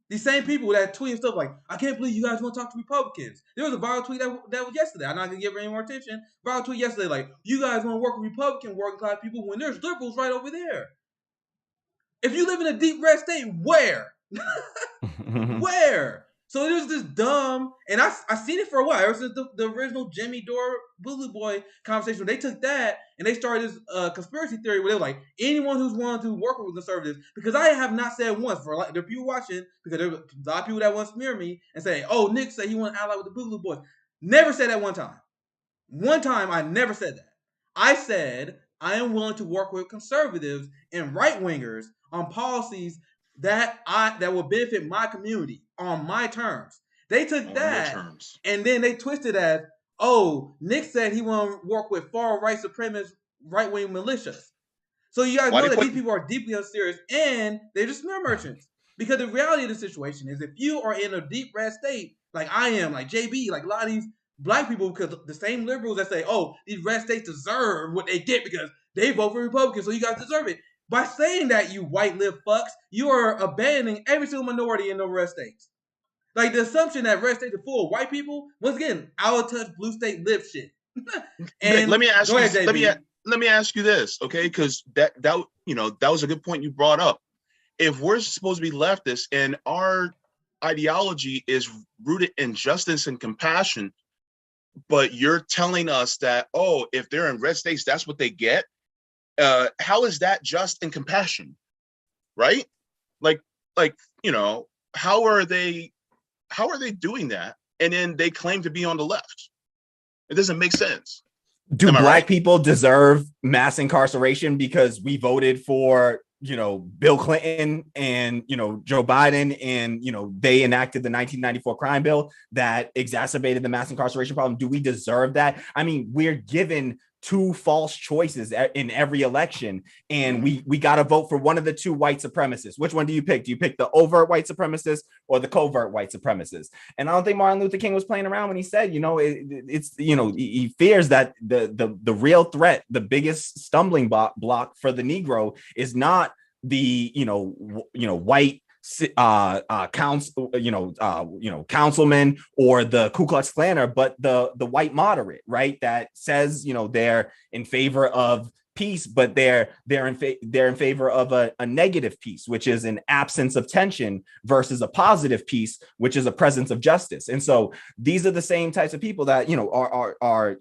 These same people that tweet stuff like, I can't believe you guys want to talk to Republicans. There was a viral tweet that was yesterday. I'm not going to give any more attention. Viral tweet yesterday like, you guys want to work with Republican working class people when there's liberals right over there. If you live in a deep red state, where? Where? So there's this dumb, and I seen it for a while. Ever since the original Jimmy Dore Bully Boy conversation, they took that and they started this conspiracy theory where they were like, anyone who's willing to work with conservatives, because I have not said once, for like, there are people watching, because there are a lot of people that want to smear me and say, oh, Nick said he want to ally with the Bully Boys. Never said that one time. One time I never said that. I said I am willing to work with conservatives and right-wingers on policies that will benefit my community on my terms. They took that and then they twisted as, oh, Nick said he want to work with far right supremacist right-wing militias. So you guys know that these people are deeply unserious and they're just smear merchants. Because the reality of the situation is if you are in a deep red state, like I am, like JB, like a lot of these black people, because the same liberals that say, oh, these red states deserve what they get because they vote for Republicans, so you guys deserve it. By saying that, you white lib fucks, you are abandoning every single minority in the red states. Like the assumption that red states are full of white people, once again, out of touch blue state lib shit. And let me ask you this, okay? Because that was a good point you brought up. If we're supposed to be leftists and our ideology is rooted in justice and compassion, but you're telling us that, oh, if they're in red states, that's what they get. How is that just and compassion, right? Like, how are they doing that? And then they claim to be on the left. It doesn't make sense. Do black people deserve mass incarceration because we voted for, Bill Clinton and, Joe Biden and, they enacted the 1994 crime bill that exacerbated the mass incarceration problem? Do we deserve that? I mean, we're given two false choices in every election, and we got to vote for one of the two white supremacists. Which one do you pick? Do you pick the overt white supremacist or the covert white supremacist? And I don't think Martin Luther King was playing around when he said, he fears that the real threat, the biggest stumbling block for the Negro is not the white councilman or the Ku Klux Klaner, but the white moderate, right? That says, they're in favor of peace, but they're in favor of a negative peace, which is an absence of tension, versus a positive peace, which is a presence of justice. And so these are the same types of people that, are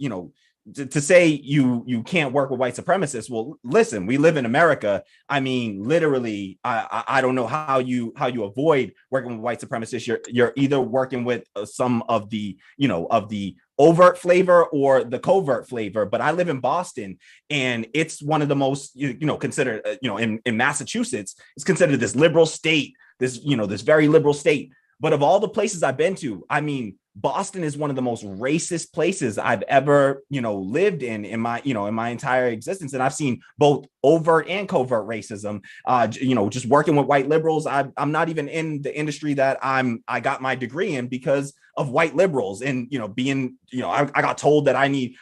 to say you can't work with white supremacists. Well, listen, we live in America. I mean, literally, I don't know how you avoid working with white supremacists. You're either working with some of the overt flavor or the covert flavor. But I live in Boston, and it's one of the most considered in Massachusetts, it's considered this liberal state, this very liberal state. But of all the places I've been to, I mean, Boston is one of the most racist places I've ever, lived in my entire existence. And I've seen both overt and covert racism, just working with white liberals. I'm not even in the industry that I got my degree in because of white liberals, and, I got told that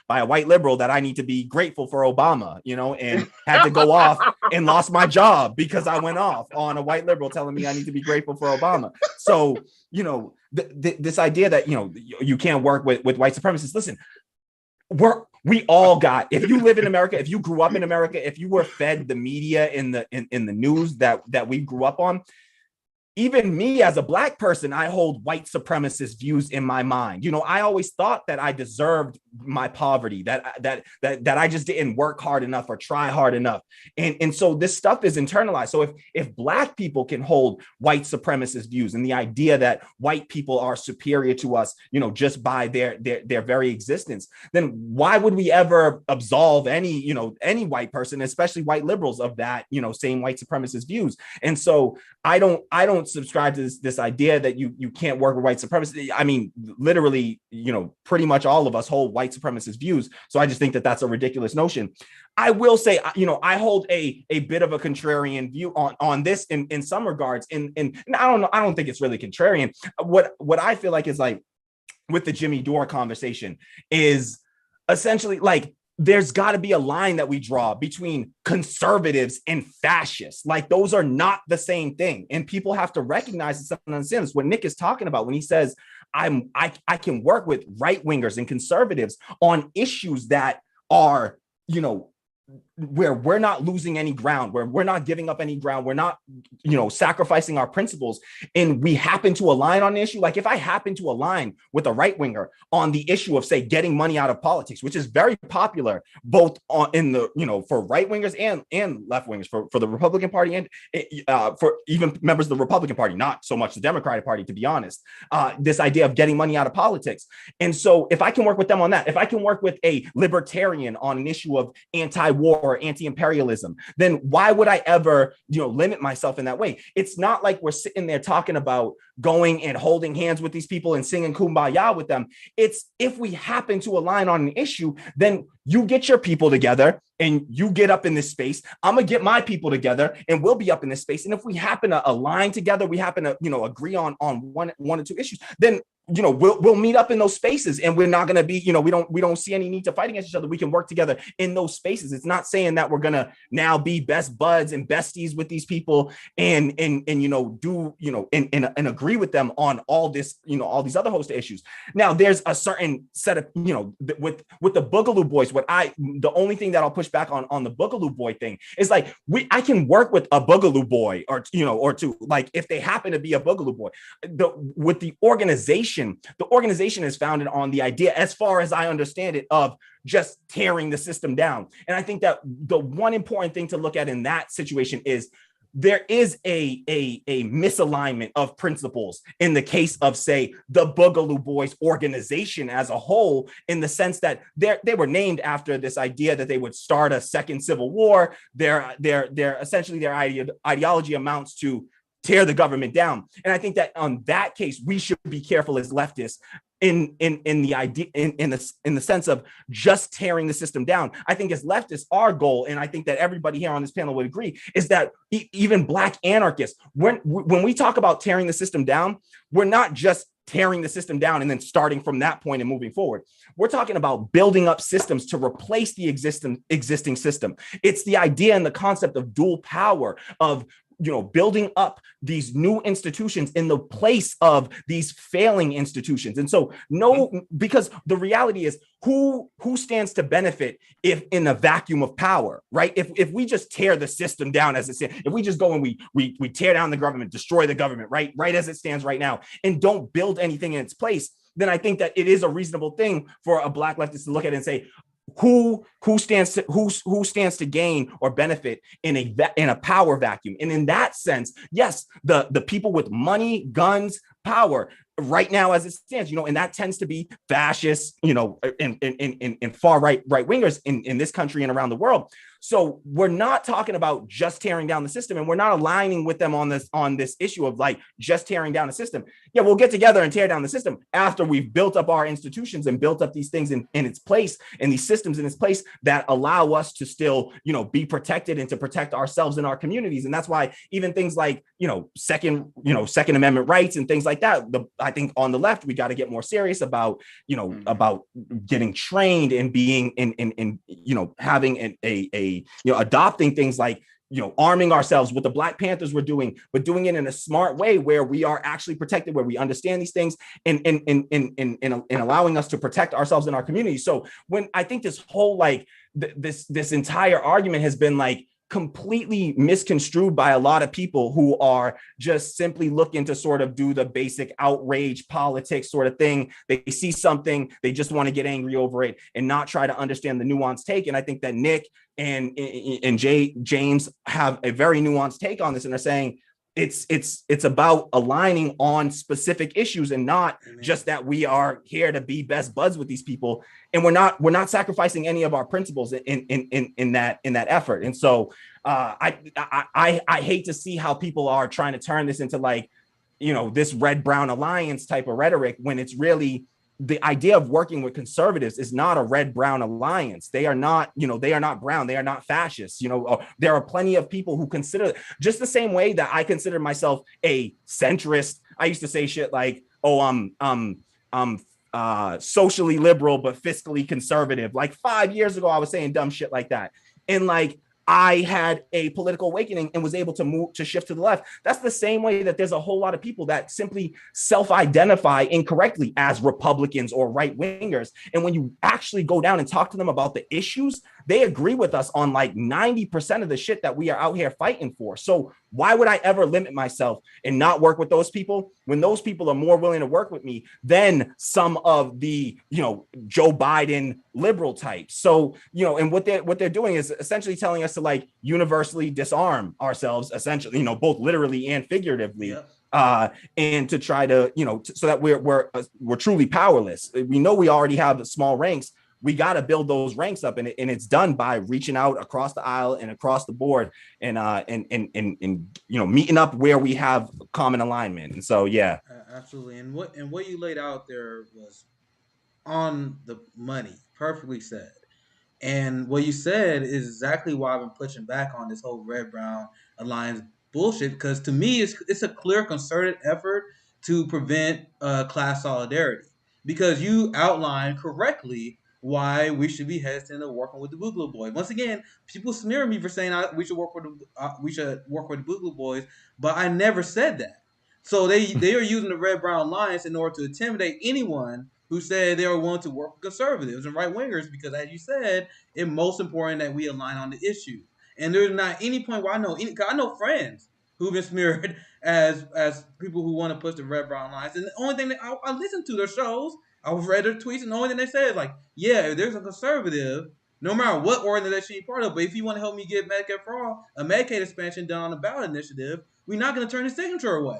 by a white liberal that I need to be grateful for Obama, and had to go off and lost my job because I went off on a white liberal telling me I need to be grateful for Obama. So, this idea that, you can't work with white supremacists. Listen, we all got, if you live in America, if you grew up in America, if you were fed the media in the news that we grew up on, even me as a Black person, I hold white supremacist views in my mind. I always thought that I deserved my poverty, that I just didn't work hard enough or try hard enough. And so this stuff is internalized. So if Black people can hold white supremacist views and the idea that white people are superior to us, just by their very existence, then why would we ever absolve any white person, especially white liberals, of that, same white supremacist views? And so I don't subscribe to this idea that you can't work with white supremacists. I mean, literally, pretty much all of us hold white supremacist views. So I just think that that's a ridiculous notion. I will say, I hold a bit of a contrarian view on this in some regards. And I don't think it's really contrarian. What I feel like is like with the Jimmy Dore conversation is essentially like, there's got to be a line that we draw between conservatives and fascists. Like, those are not the same thing. And people have to recognize this and understand this. What Nick is talking about when he says, I can work with right wingers and conservatives on issues that are, where we're not losing any ground, where we're not giving up any ground, we're not, sacrificing our principles, and we happen to align on the issue. Like, if I happen to align with a right winger on the issue of, say, getting money out of politics, which is very popular both in the, for right wingers and left wingers, for the Republican Party and for even members of the Republican Party, not so much the Democratic Party, to be honest, this idea of getting money out of politics. And so if I can work with them on that, if I can work with a libertarian on an issue of anti-war or anti-imperialism, then why would I ever, limit myself in that way? It's not like we're sitting there talking about going and holding hands with these people and singing Kumbaya with them. It's if we happen to align on an issue, then you get your people together and you get up in this space. I'm gonna get my people together and we'll be up in this space. And if we happen to align together, we happen to, agree on one or two issues, then we'll meet up in those spaces, and we're not going to be, we don't see any need to fight against each other. We can work together in those spaces. It's not saying that we're going to now be best buds and besties with these people and do, and agree with them on all this, all these other host of issues. Now, there's a certain set of, with the Boogaloo Boys, the only thing that I'll push back on the Boogaloo Boy thing is like, I can work with a Boogaloo Boy or two, like if they happen to be a Boogaloo Boy. With the organization is founded on the idea, as far as I understand it, of just tearing the system down. And I think that the one important thing to look at in that situation is there is a misalignment of principles in the case of, say, the Boogaloo Boys organization as a whole, in the sense that they were named after this idea that they would start a second civil war. Their essentially their ideology amounts to tear the government down. And I think that on that case, we should be careful as leftists in the idea, in the sense of just tearing the system down. I think as leftists, our goal, and I think that everybody here on this panel would agree, is that even Black anarchists, when we talk about tearing the system down, we're not just tearing the system down and then starting from that point and moving forward. We're talking about building up systems to replace the existing system. It's the idea and the concept of dual power, of building up these new institutions in the place of these failing institutions. And so because the reality is, who stands to benefit if in a vacuum of power, right? If we just tear the system down as it stands, if we just go and we tear down the government, destroy the government, right as it stands right now, and don't build anything in its place, then I think that it is a reasonable thing for a Black leftist to look at it and say, who stands to gain or benefit in a power vacuum? And in that sense, yes, the people with money, guns, power right now as it stands, and that tends to be fascists, and far right wingers in this country and around the world. So we're not talking about just tearing down the system, and we're not aligning with them on this issue of like just tearing down the system. Yeah, we'll get together and tear down the system after we've built up our institutions and built up these things in its place, and these systems in its place that allow us to still, be protected and to protect ourselves and our communities. And that's why even things like, Second Amendment rights and things like that, I think on the left, we got to get more serious about, about getting trained and being in having adopting things like, arming ourselves, what the Black Panthers were doing, but doing it in a smart way where we are actually protected, where we understand these things and allowing us to protect ourselves in our community. So when I think this whole this entire argument has been like, completely misconstrued by a lot of people who are just simply looking to sort of do the basic outrage politics sort of thing. They see something, they just want to get angry over it and not try to understand the nuanced take. And I think that Nick and James have a very nuanced take on this, and are saying it's about aligning on specific issues, and not just that we are here to be best buds with these people, and we're not sacrificing any of our principles in that effort. And so I hate to see how people are trying to turn this into like, this red brown alliance type of rhetoric, when it's really the idea of working with conservatives is not a red brown alliance. They are not, they are not brown. They are not fascists. There are plenty of people who consider, just the same way that I consider myself a centrist. I used to say shit like, oh, I'm socially liberal but fiscally conservative. Like 5 years ago, I was saying dumb shit like that, and like I had a political awakening and was able to shift to the left. That's the same way that there's a whole lot of people that simply self-identify incorrectly as Republicans or right-wingers. And when you actually go down and talk to them about the issues, they agree with us on like 90% of the shit that we are out here fighting for. So why would I ever limit myself and not work with those people when those people are more willing to work with me than some of the, Joe Biden liberal types? So, and what they're doing is essentially telling us to like universally disarm ourselves, essentially, both literally and figuratively. And to try to, so that we're truly powerless. We know we already have small ranks. We got to build those ranks up, and it's done by reaching out across the aisle and across the board, and meeting up where we have common alignment. And so, yeah, absolutely. And what you laid out there was on the money, perfectly said. And what you said is exactly why I've been pushing back on this whole red brown alliance bullshit, because to me it's a clear concerted effort to prevent class solidarity, because you outlined correctly why we should be hesitant of working with the Boogaloo Boys. Once again, people smear me for saying we should work with the Boogaloo Boys, but I never said that. So they are using the red brown alliance in order to intimidate anyone who said they were willing to work with conservatives and right wingers, because as you said, it's most important that we align on the issue. And there's not any point where I know friends who've been smeared as people who want to push the red brown lines. And the only thing that I listen to their shows, I've read their tweets, and the only thing they say is like, yeah, if there's a conservative, no matter what organization you're part of, but if you want to help me get Medicare for All, a Medicaid expansion done on the ballot initiative, we're not going to turn the signature away.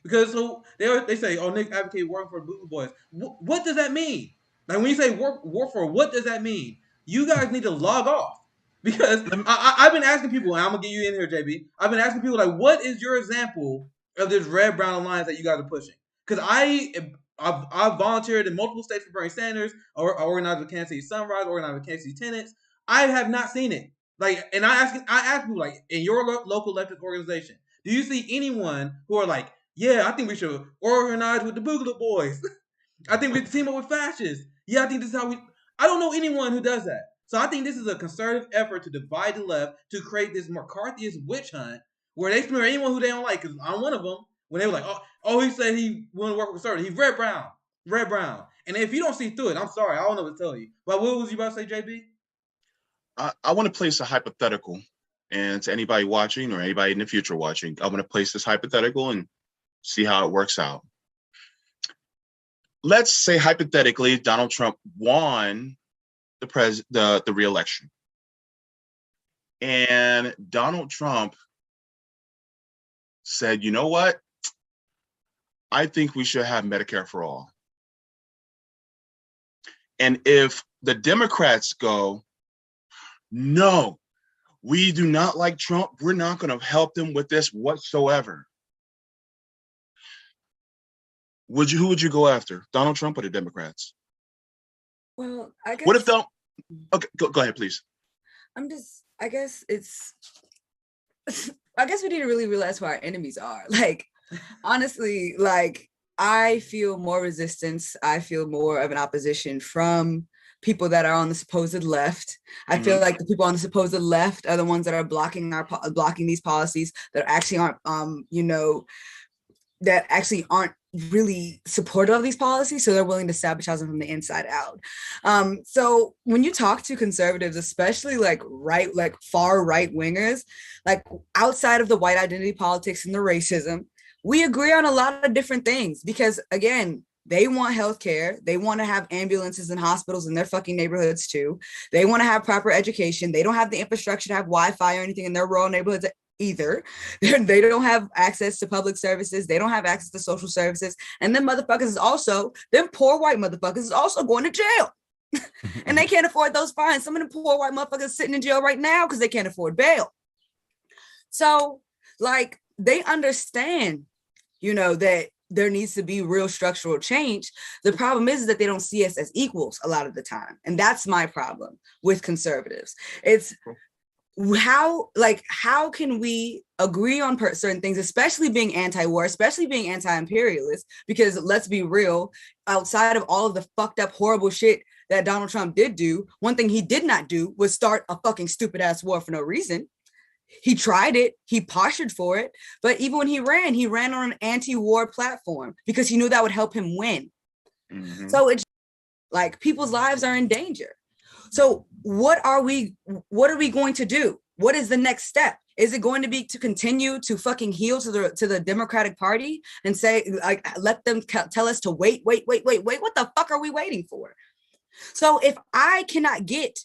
Because so they say, oh, Nick advocate working for the Boogaloo Boys. What does that mean? Like when you say work for, what does that mean? You guys need to log off. Because I've been asking people, and I'm gonna get you in here, JB. I've been asking people like, what is your example of this red brown alliance that you guys are pushing? Because I've volunteered in multiple states for Bernie Sanders, or I organized with Kansas City Sunrise, organized with Kansas City Tenants. I have not seen it. Like, and I ask people like, in your local elected organization, do you see anyone who are like, yeah, I think we should organize with the Boogaloo Boys. I think we should team up with fascists. Yeah, I think this is how we. I don't know anyone who does that. So I think this is a concerted effort to divide the left, to create this McCarthyist witch hunt where they smear anyone who they don't like. Because I'm one of them. When they were like, oh, he said he wanted to work with conservatives. He's red brown. And if you don't see through it, I'm sorry, I don't know what to tell you. But what was you about to say, JB? I want to place a hypothetical, and to anybody watching or anybody in the future watching, I want to place this hypothetical and see how it works out. Let's say hypothetically Donald Trump won the re-election, and Donald Trump said, you know what, I think we should have Medicare for all. And if the Democrats go, no, we do not like Trump, we're not going to help them with this whatsoever, who would you go after, Donald Trump or the Democrats? Well, I guess. What if Donald? Okay, go ahead, please. I guess we need to really realize who our enemies are. Like, honestly, like I feel more resistance. I feel more of an opposition from people that are on the supposed left. I feel like the people on the supposed left are the ones that are blocking these policies that actually aren't, that actually aren't really supportive of these policies, so they're willing to sabotage them from the inside out. So when you talk to conservatives, especially like far right wingers, like outside of the white identity politics and the racism, we agree on a lot of different things because, again, they want healthcare. They want to have ambulances and hospitals in their fucking neighborhoods too. They want to have proper education. They don't have the infrastructure to have Wi-Fi or anything in their rural neighborhoods either. They don't have access to public services. They don't have access to social services. And them poor white motherfuckers is also going to jail. And they can't afford those fines. Some of them poor white motherfuckers sitting in jail right now because they can't afford bail. So, like, they understand, that there needs to be real structural change. The problem is that they don't see us as equals a lot of the time. And that's my problem with conservatives. It's how can we agree on certain things, especially being anti-war, especially being anti-imperialist, because let's be real, outside of all of the fucked up, horrible shit that Donald Trump did do, one thing he did not do was start a fucking stupid ass war for no reason. He tried it, he postured for it, but even when he ran on an anti-war platform because he knew that would help him win. Mm-hmm. So it's like people's lives are in danger. So what are we going to do? What is the next step? Is it going to be to continue to fucking heel to the Democratic Party and say, like, let them tell us to wait? What the fuck are we waiting for? So if I cannot get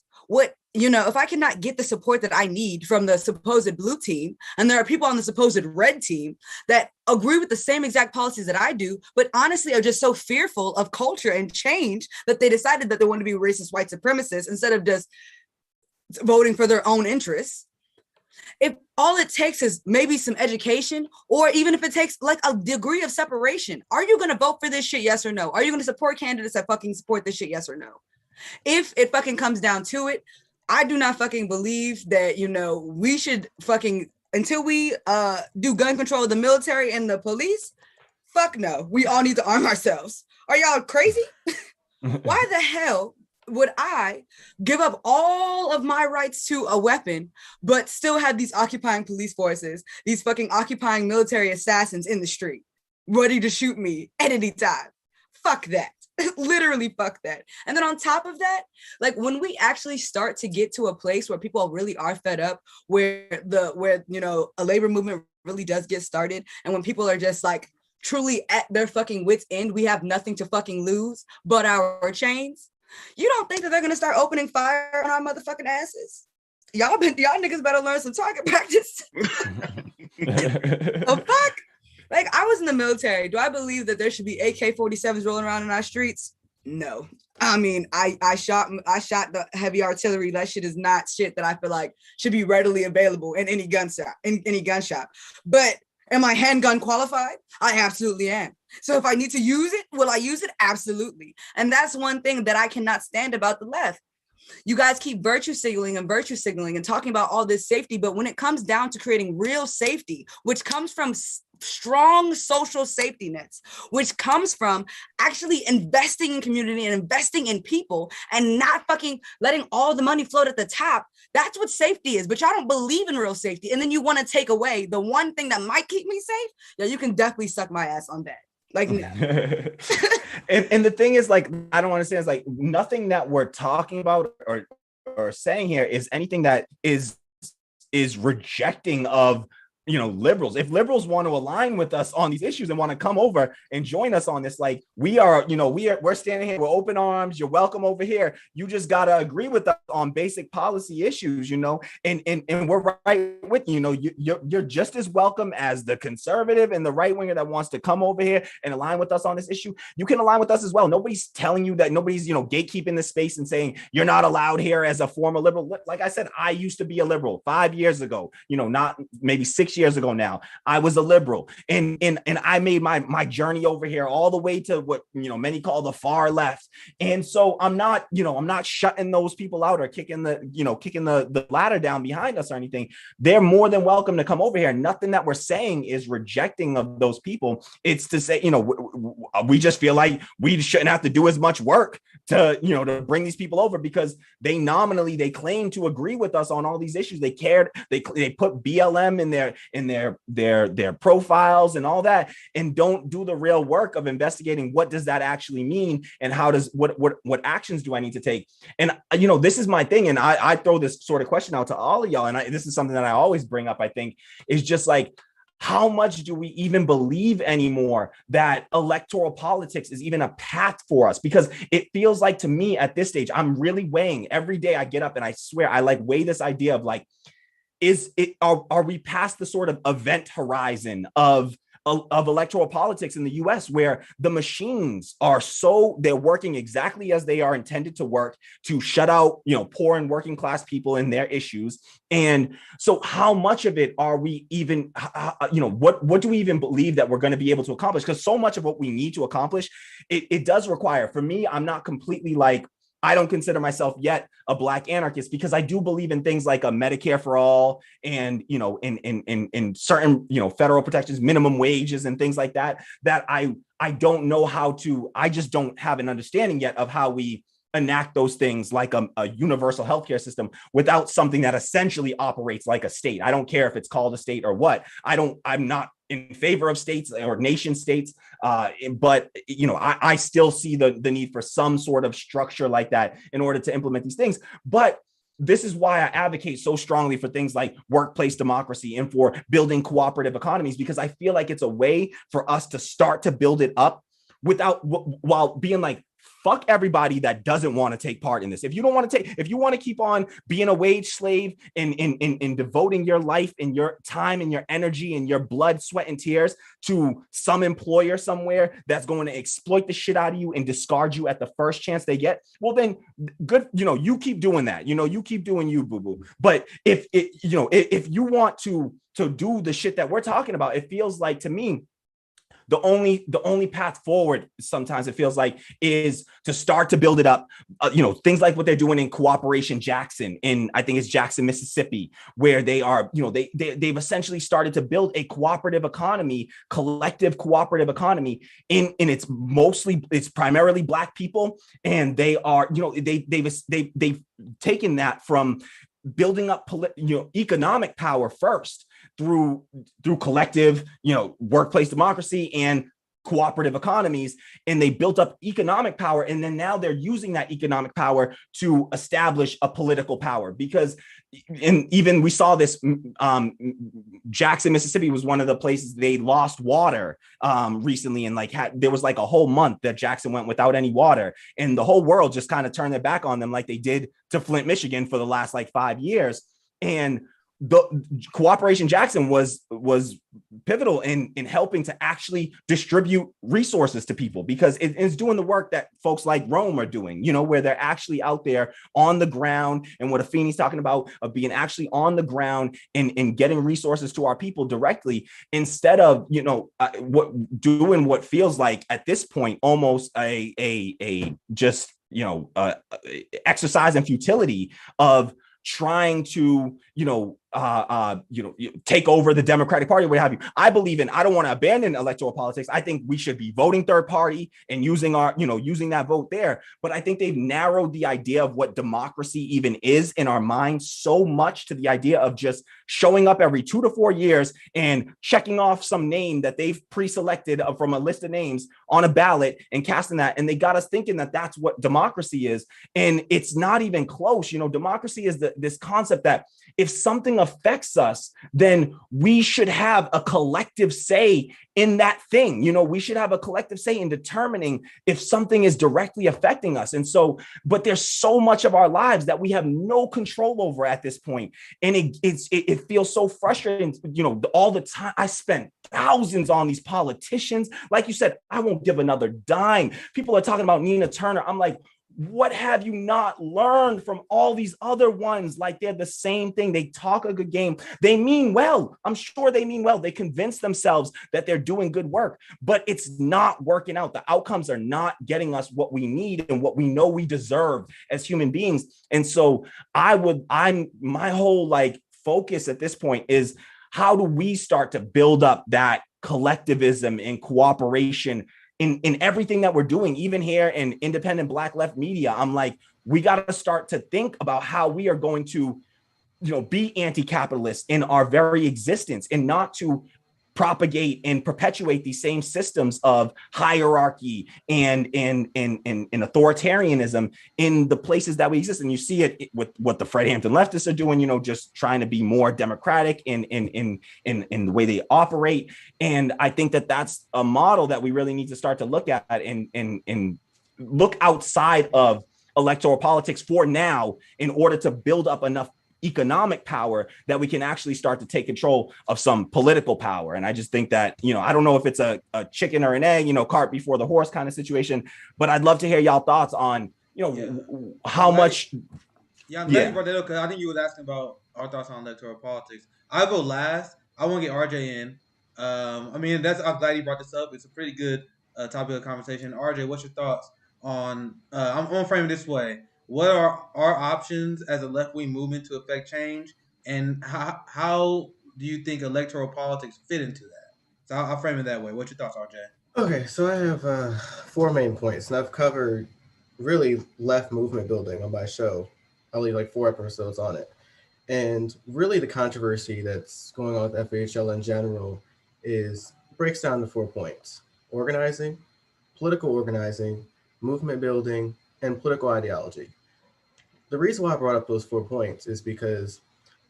if I cannot get the support that I need from the supposed blue team, and there are people on the supposed red team that agree with the same exact policies that I do, but honestly are just so fearful of culture and change that they decided that they want to be racist white supremacists instead of just voting for their own interests. If all it takes is maybe some education, or even if it takes like a degree of separation, are you going to vote for this shit? Yes or no? Are you going to support candidates that fucking support this shit? Yes or no? If it fucking comes down to it, I do not fucking believe that, we should fucking, until we do gun control of the military and the police, fuck no. We all need to arm ourselves. Are y'all crazy? Why the hell would I give up all of my rights to a weapon, but still have these occupying police forces, these fucking occupying military assassins in the street, ready to shoot me at any time? Fuck that. Literally fuck that. And then on top of that, like when we actually start to get to a place where people really are fed up, where a labor movement really does get started, and when people are just like truly at their fucking wits end, we have nothing to fucking lose but our chains. You don't think that they're gonna start opening fire on our motherfucking asses? Y'all niggas better learn some target practice. Oh fuck. Like, I was in the military. Do I believe that there should be AK-47s rolling around in our streets? No. I mean, I shot the heavy artillery. That shit is not shit that I feel like should be readily available in any gun shop. But am I handgun qualified? I absolutely am. So if I need to use it, will I use it? Absolutely. And that's one thing that I cannot stand about the left. You guys keep virtue signaling and talking about all this safety, but when it comes down to creating real safety, which comes from strong social safety nets, which comes from actually investing in community and investing in people and not fucking letting all the money float at the top, that's what safety is. But y'all don't believe in real safety, and then you want to take away the one thing that might keep me safe. Yeah, you can definitely suck my ass on that. Like, no. and the thing is, like, I don't understand, it's like nothing that we're talking about or saying here is anything that is rejecting of liberals. If liberals want to align with us on these issues and want to come over and join us on this, like, we're standing here with open arms. You're welcome over here. You just got to agree with us on basic policy issues, and we're right with you're just as welcome as the conservative and the right winger that wants to come over here and align with us on this issue. You can align with us as well. Nobody's telling you that. Nobody's gatekeeping this space and saying you're not allowed here as a former liberal. Like I said, I used to be a liberal 5 years ago, not maybe 6 years ago now. I was a liberal, and I made my journey over here all the way to what many call the far left. And so I'm not shutting those people out or kicking the ladder down behind us or anything. They're more than welcome to come over here. Nothing that we're saying is rejecting of those people. It's to say, we just feel like we shouldn't have to do as much work to bring these people over because they claim to agree with us on all these issues. They cared. They put BLM in their profiles and all that, and don't do the real work of investigating what does that actually mean and how does what actions do I need to take. And this is my thing, and I throw this sort of question out to all of y'all, and this is something that I always bring up. I think is just like, how much do we even believe anymore that electoral politics is even a path for us? Because it feels like to me at this stage, I'm really weighing every day I get up and I swear I like weigh this idea of like, are we past the sort of event horizon of electoral politics in the US where the machines they're working exactly as they are intended to work to shut out, poor and working class people and their issues. And so how much of it are we even, what do we even believe that we're going to be able to accomplish? Because so much of what we need to accomplish, it does require, for me, I'm not completely like, I don't consider myself yet a Black anarchist because I do believe in things like a Medicare for all and, in certain, federal protections, minimum wages and things like that I don't know I just don't have an understanding yet of how we enact those things like a universal healthcare system without something that essentially operates like a state. I don't care if it's called a state or what. I'm not in favor of states or nation states. But, I still see the need for some sort of structure like that in order to implement these things. But this is why I advocate so strongly for things like workplace democracy and for building cooperative economies, because I feel like it's a way for us to start to build it up while being like, fuck everybody that doesn't want to take part in this. If you want to keep on being a wage slave and devoting your life and your time and your energy and your blood, sweat, and tears to some employer somewhere that's going to exploit the shit out of you and discard you at the first chance they get, well then good, you keep doing that, you keep doing you, boo-boo. But if you want to do the shit that we're talking about, it feels like to me the only path forward, sometimes it feels like, is to start to build it up. Things like what they're doing in Cooperation Jackson, I think it's Jackson, Mississippi, where they are, they've essentially started to build a cooperative economy, collective cooperative economy. It's primarily Black people, and they are, they've taken that from building up economic power first through collective, workplace democracy and cooperative economies, and they built up economic power, and then now they're using that economic power to establish a political power. Because even we saw this, Jackson, Mississippi was one of the places they lost water recently, and there was like a whole month that Jackson went without any water, and the whole world just kind of turned their back on them like they did to Flint, Michigan for the last 5 years. And the Cooperation Jackson was pivotal in helping to actually distribute resources to people, because it's doing the work that folks like Rome are doing, where they're actually out there on the ground, and what Afeni's talking about of being actually on the ground and getting resources to our people directly, instead of what feels like at this point almost a just exercise in futility of trying to take over the Democratic Party, what have you. I don't want to abandon electoral politics. I think we should be voting third party and using that vote there. But I think they've narrowed the idea of what democracy even is in our minds so much to the idea of just showing up every 2 to 4 years and checking off some name that they've pre-selected from a list of names on a ballot and casting that. And they got us thinking that that's what democracy is. And it's not even close. Democracy is this concept that if something affects us, then we should have a collective say in that thing. We should have a collective say in determining if something is directly affecting us. And so, but there's so much of our lives that we have no control over at this point. And it feels so frustrating. All the time I spent thousands on these politicians. Like you said, I won't give another dime. People are talking about Nina Turner. I'm like, what have you not learned from all these other ones? Like, they're the same thing. They talk a good game. They mean well. I'm sure they mean well. They convince themselves that they're doing good work, but it's not working out. The outcomes are not getting us what we need and what we know we deserve as human beings. And so my whole focus at this point is, how do we start to build up that collectivism and cooperation in everything that we're doing, even here in independent Black left media. I'm like, we got to start to think about how we are going to, be anti-capitalist in our very existence, and not to propagate and perpetuate these same systems of hierarchy and authoritarianism in the places that we exist. And you see it with what the Fred Hampton leftists are doing, just trying to be more democratic in the way they operate. And I think that that's a model that we really need to start to look at and look outside of electoral politics for now, in order to build up enough economic power that we can actually start to take control of some political power. And I just think that, I don't know if it's a chicken or an egg, cart before the horse kind of situation, but I'd love to hear y'all thoughts on, how much. Yeah, I'm glad you brought that up, because I think you was asking about our thoughts on electoral politics. I vote last. I want to get RJ in. I'm glad you brought this up. It's a pretty good topic of conversation. RJ, what's your thoughts on? I'm going to frame it this way: what are our options as a left-wing movement to affect change, and how do you think electoral politics fit into that? So I'll frame it that way. What's your thoughts, RJ? Okay, so I have 4 main points, and I've covered really left movement building on my show. I'll leave like 4 episodes on it. And really the controversy that's going on with FHL in general breaks down to 4 points: organizing, political organizing, movement building, and political ideology. The reason why I brought up those 4 points is because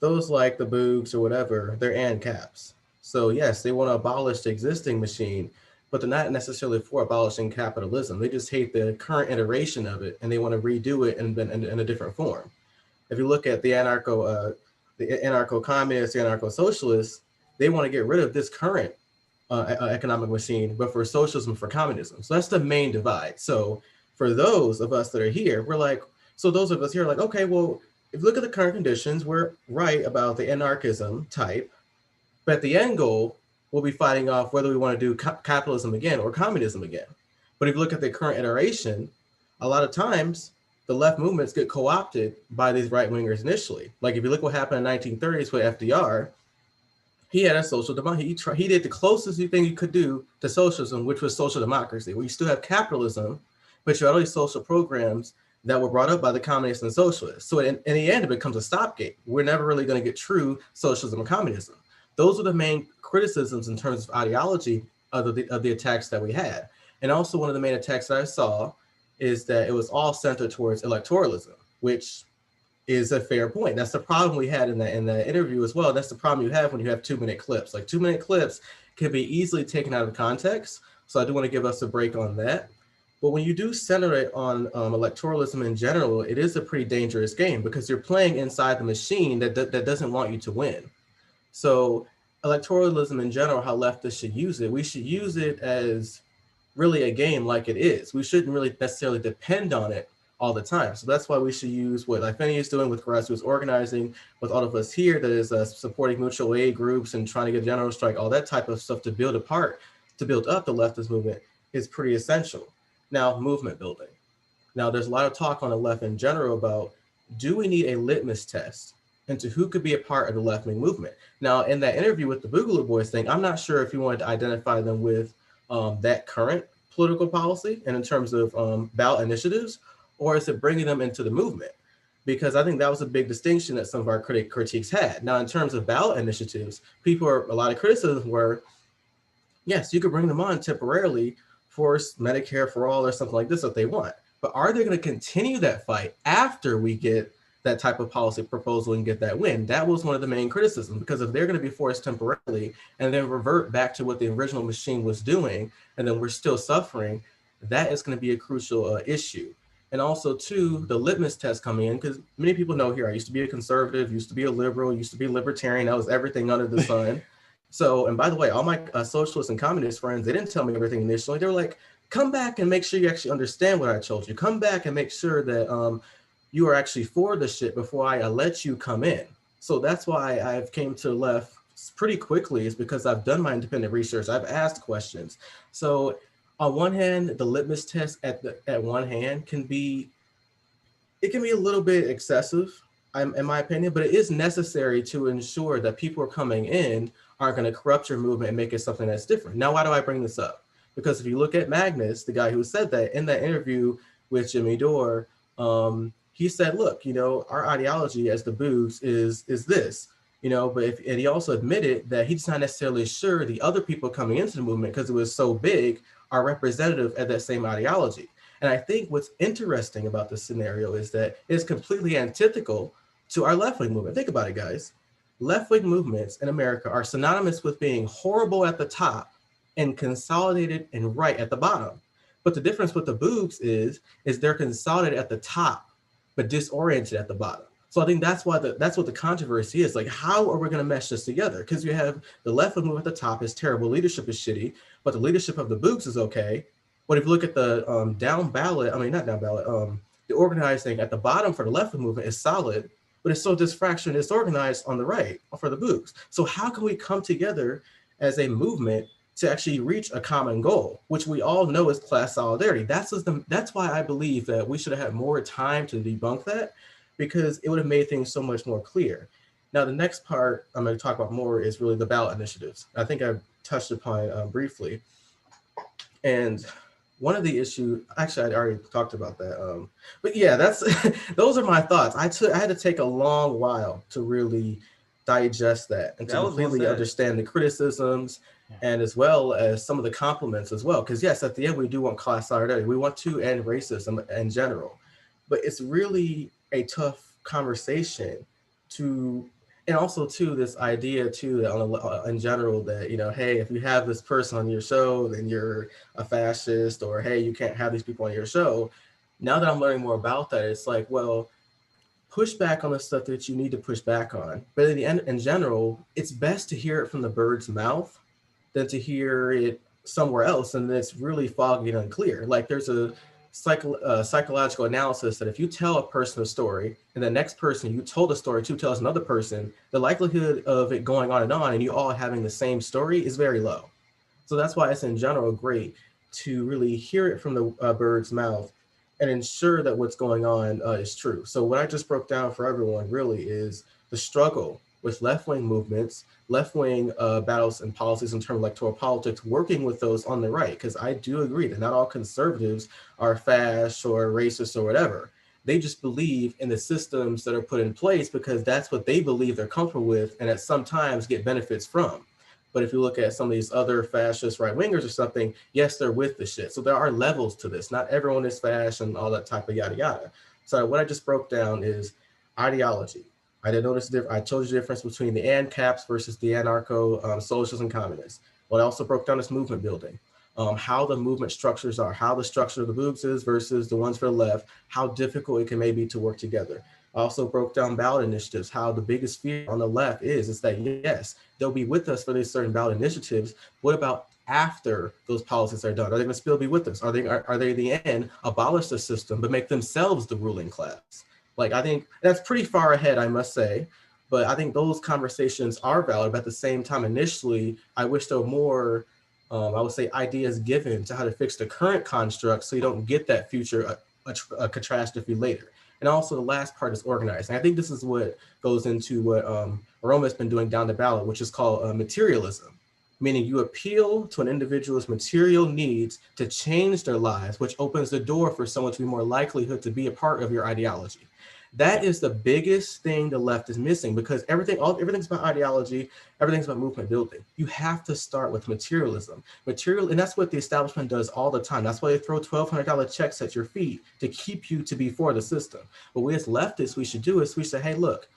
those, like the Boogs or whatever, they're ANCAPs. So yes, they want to abolish the existing machine, but they're not necessarily for abolishing capitalism. They just hate the current iteration of it, and they want to redo it in a different form. If you look at the anarcho-communists, the anarcho-socialists, they want to get rid of this current economic machine, but for socialism, for communism. So that's the main divide. So for those of us that are here, those of us here are like, okay, well, if you look at the current conditions, we're right about the anarchism type, but the end goal, we'll be fighting off whether we want to do capitalism again or communism again. But if you look at the current iteration, a lot of times the left movements get co-opted by these right-wingers initially. Like if you look what happened in the 1930s with FDR, he had a social democracy. He did the closest thing you could do to socialism, which was social democracy, where you still have capitalism, but you had all these social programs that were brought up by the communists and socialists. So in the end, it becomes a stopgate. We're never really going to get true socialism or communism. Those are the main criticisms in terms of ideology of the attacks that we had. And also one of the main attacks that I saw is that it was all centered towards electoralism, which is a fair point. That's the problem we had in the interview as well. That's the problem you have when you have 2-minute clips. Like 2-minute clips can be easily taken out of context. So I do want to give us a break on that. But when you do center it on electoralism in general, it is a pretty dangerous game because you're playing inside the machine that doesn't want you to win. So electoralism in general, how leftists should use it, we should use it as really a game like it is. We shouldn't really necessarily depend on it all the time. So that's why we should use what Afeni is doing with grassroots organizing, with all of us here that is supporting mutual aid groups and trying to get general strike, all that type of stuff to build up the leftist movement is pretty essential. Now, movement building. Now, there's a lot of talk on the left in general about, do we need a litmus test into who could be a part of the left-wing movement? Now, in that interview with the Boogaloo Boys thing, I'm not sure if you wanted to identify them with that current political policy and in terms of ballot initiatives, or is it bringing them into the movement? Because I think that was a big distinction that some of our critiques had. Now, in terms of ballot initiatives, a lot of criticisms were, yes, you could bring them on temporarily for Medicare for all or something like this if they want. But are they going to continue that fight after we get that type of policy proposal and get that win? That was one of the main criticisms, because if they're going to be forced temporarily and then revert back to what the original machine was doing, and then we're still suffering, that is going to be a crucial issue. And also, too, the litmus test coming in, because many people know here, I used to be a conservative, used to be a liberal, used to be a libertarian. I was everything under the sun. So, and by the way, all my socialist and communist friends, they didn't tell me everything initially. They were like, come back and make sure you actually understand what I told you. Come back and make sure that you are actually for the shit before I let you come in. So that's why I've came to the left pretty quickly, is because I've done my independent research. I've asked questions. So on one hand, the litmus test at one hand can be a little bit excessive, in my opinion, but it is necessary to ensure that people are coming in aren't going to corrupt your movement and make it something that's different. Now, why do I bring this up? Because if you look at Magnus, the guy who said that in that interview with Jimmy Dore, he said, look, our ideology as the Boogs is this, but and he also admitted that he's not necessarily sure the other people coming into the movement, because it was so big, are representative of that same ideology. And I think what's interesting about this scenario is that it's completely antithetical to our left-wing movement. Think about it, guys. Left-wing movements in America are synonymous with being horrible at the top and consolidated and right at the bottom. But the difference with the Boogs is they're consolidated at the top, but disoriented at the bottom. So I think that's what the controversy is. Like, how are we going to mesh this together? Because you have the left-wing movement at the top is terrible, leadership is shitty, but the leadership of the Boogs is okay. But if you look at the the organizing at the bottom for the left-wing movement is solid, but it's so disfractured and disorganized on the right for the Boogs. So how can we come together as a movement to actually reach a common goal, which we all know is class solidarity? That's why I believe that we should have had more time to debunk that, because it would have made things so much more clear. Now, the next part I'm going to talk about more is really the ballot initiatives. I think I've touched upon it briefly. And one of the issues, actually, I already talked about that. But yeah, those are my thoughts. I had to take a long while to really digest that and to completely understand the criticisms and as well as some of the compliments as well. Because yes, at the end, we do want class solidarity. We want to end racism in general. But it's really a tough conversation and also too, this idea too, that in general that, hey, if you have this person on your show, then you're a fascist, or hey, you can't have these people on your show. Now that I'm learning more about that, it's like, well, push back on the stuff that you need to push back on. But in the end, in general, it's best to hear it from the bird's mouth than to hear it somewhere else, and it's really foggy and unclear. Like, there's a psychological analysis that if you tell a person a story and the next person you told a story to tells another person, the likelihood of it going on and you all having the same story is very low. So that's why it's in general great to really hear it from the bird's mouth and ensure that what's going on is true. So what I just broke down for everyone really is the struggle with left-wing movements, left-wing battles and policies in terms of electoral politics, working with those on the right, because I do agree that not all conservatives are fascist or racist or whatever. They just believe in the systems that are put in place because that's what they believe they're comfortable with and at sometimes get benefits from. But if you look at some of these other fascist right-wingers or something, yes, they're with the shit. So there are levels to this. Not everyone is fascist and all that type of yada yada. So what I just broke down is ideology. I didn't notice I told you the difference between the ANCAPs versus the anarcho-socialists and communists. Well, I also broke down this movement building, how the movement structures are, how the structure of the Boogs is versus the ones for the left, how difficult it can maybe to work together. I also broke down ballot initiatives, how the biggest fear on the left is that, yes, they'll be with us for these certain ballot initiatives. What about after those policies are done? Are they going to still be with us? Are they in the end abolish the system but make themselves the ruling class? Like, I think that's pretty far ahead, I must say, but I think those conversations are valid. But at the same time, initially, I wish there were more, I would say, ideas given to how to fix the current construct so you don't get that future a catastrophe later. And also the last part is organizing. I think this is what goes into what Roma's been doing down the ballot, which is called materialism, meaning you appeal to an individual's material needs to change their lives, which opens the door for someone to be more likelihood to be a part of your ideology. That is the biggest thing the left is missing, because everything's about ideology, everything's about movement building. You have to start with materialism. And that's what the establishment does all the time. That's why they throw $1,200 checks at your feet to keep you to be for the system. But we as leftists, we should say, hey, look,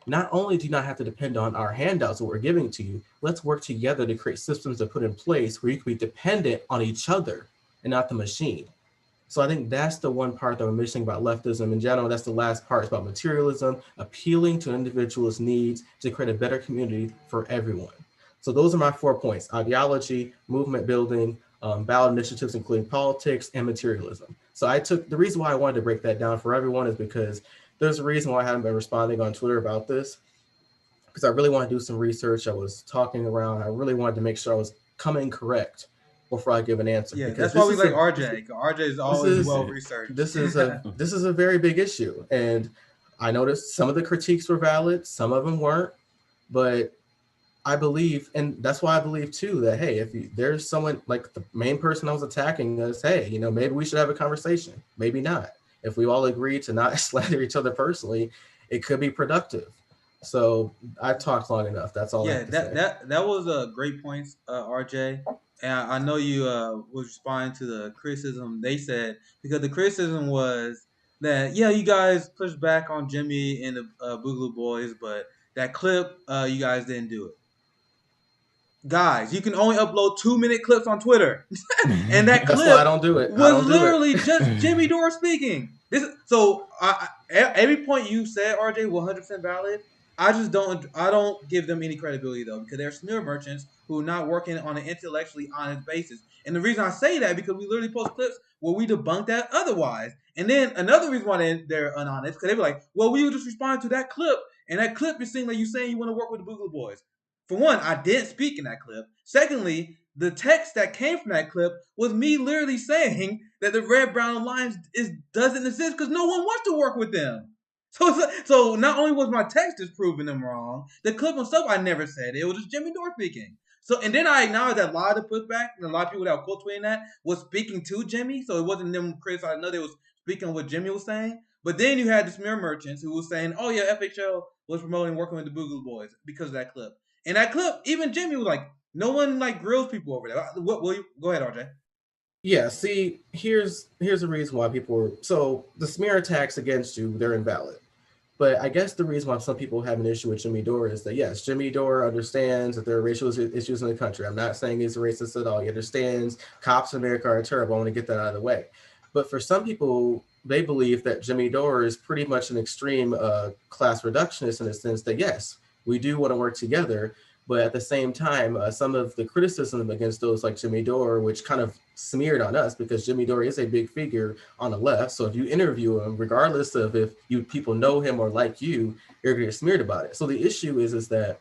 not only do you not have to depend on our handouts that we're giving to you, let's work together to create systems to put in place where you can be dependent on each other and not the machine. So I think that's the one part that we're missing about leftism in general. That's the last part. It's about materialism, appealing to an individual's needs to create a better community for everyone. So those are my 4 points: ideology, movement building, ballot initiatives, including politics, and materialism. So the reason why I wanted to break that down for everyone is because there's a reason why I haven't been responding on Twitter about this, because I really want to do some research. I was talking around. I really wanted to make sure I was coming correct before I give an answer. Yeah, that's why we like RJ. RJ is always well researched. This is a very big issue, and I noticed some of the critiques were valid, some of them weren't, but I believe, and that's why I believe too, that hey, if there's someone like the main person that was attacking us, hey, maybe we should have a conversation. Maybe not. If we all agree to not slander each other personally, it could be productive. So I've talked long enough. That's all I Yeah, have to that say. that was a great points, RJ. And I know you was responding to the criticism they said, because the criticism was that yeah, you guys pushed back on Jimmy and the Boogaloo Boys, but that clip you guys didn't do it. Guys, you can only upload 2-minute clips on Twitter, and that That's why clip I don't do it. I was don't do literally it. just Jimmy Dore speaking. Every point you said, RJ, 100% valid. I don't give them any credibility though, because they're smear merchants who are not working on an intellectually honest basis. And the reason I say that because we literally post clips where we debunk that otherwise. And then another reason why they're unhonest, because they be like, well, we were just responding to that clip, and that clip is saying like you saying you want to work with the Boogaloo Boys. For one, I didn't speak in that clip. Secondly, the text that came from that clip was me literally saying that the Red Brown Alliance doesn't exist because no one wants to work with them. So not only was my text just proving them wrong, the clip himself I never said it. It was just Jimmy Dore speaking. So and then I acknowledge that a lot of the pushback and a lot of people that were quote tweeting that was speaking to Jimmy. So it wasn't them criticizing. I know they was speaking what Jimmy was saying. But then you had the smear merchants who was saying, "Oh yeah, FHL was promoting working with the Boogaloo Boys because of that clip." And that clip, even Jimmy was like, "No one like grills people over there." What will you go ahead, RJ? Yeah, see, here's the reason why people were so the smear attacks against you, they're invalid. But I guess the reason why some people have an issue with Jimmy Dore is that yes, Jimmy Dore understands that there are racial issues in the country. I'm not saying he's a racist at all. He understands cops in America are terrible. I want to get that out of the way. But for some people, they believe that Jimmy Dore is pretty much an extreme class reductionist in the sense that yes, we do want to work together, but at the same time, some of the criticism against those like Jimmy Dore, which kind of smeared on us because Jimmy Dore is a big figure on the left. So if you interview him, regardless of if you people know him or like you, you're going to get smeared about it. So the issue is that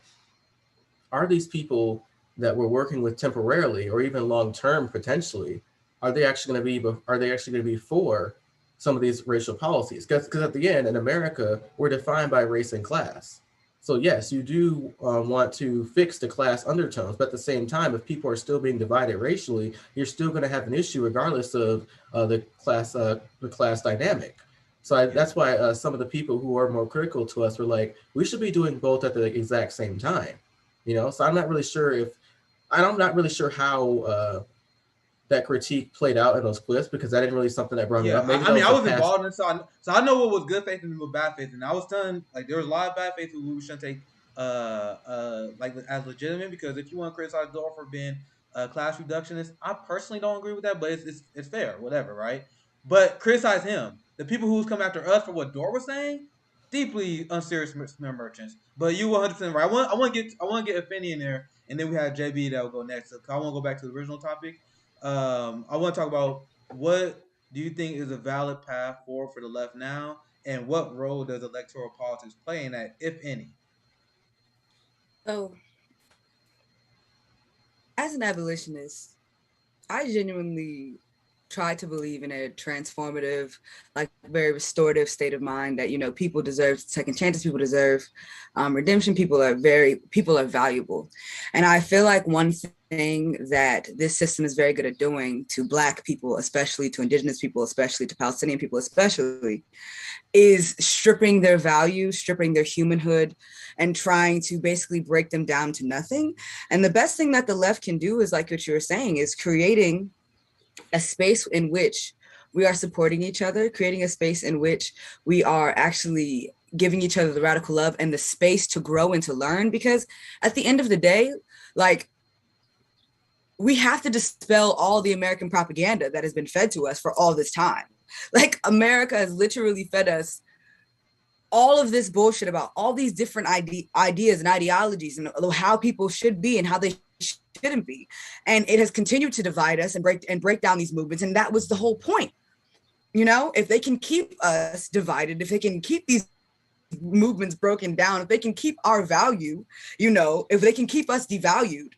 are these people that we're working with temporarily or even long term potentially, are they actually going to be for some of these racial policies? Because at the end in America, we're defined by race and class. So yes, you do want to fix the class undertones, but at the same time, if people are still being divided racially, you're still going to have an issue regardless of the class dynamic. So that's why some of the people who are more critical to us were like, we should be doing both at the exact same time. So I'm not really sure how that critique played out in those clips because that didn't really something that brought me Yeah, up. Maybe I that mean, was I a was past. involved in it, so I know what was good faith and what bad faith, and I was telling like there was a lot of bad faith who we shouldn't take like as legitimate because if you want to criticize Dole for being a class reductionist, I personally don't agree with that, but it's fair, whatever, right? But criticize him. The people who's come after us for what Dore was saying, deeply unserious merchants. But you 100% right. I want to get Afeni in there, and then we have JB that will go next. So I want to go back to the original topic. I want to talk about what do you think is a valid path forward for the left now, and what role does electoral politics play in that, if any? So, as an abolitionist, I genuinely try to believe in a transformative, like very restorative state of mind that, people deserve second chances, people deserve redemption, people are valuable. And I feel like one thing that this system is very good at doing to Black people, especially to Indigenous people, especially to Palestinian people, especially, is stripping their value, stripping their humanhood, and trying to basically break them down to nothing. And the best thing that the left can do is, like what you were saying, is creating a space in which we are supporting each other, creating a space in which we are actually giving each other the radical love and the space to grow and to learn. Because at the end of the day, like, we have to dispel all the American propaganda that has been fed to us for all this time. Like, America has literally fed us all of this bullshit about all these different ideas and ideologies and how people should be and how they shouldn't be. And it has continued to divide us and break down these movements. And that was the whole point. If they can keep us divided, if they can keep these movements broken down, if they can keep our value, if they can keep us devalued,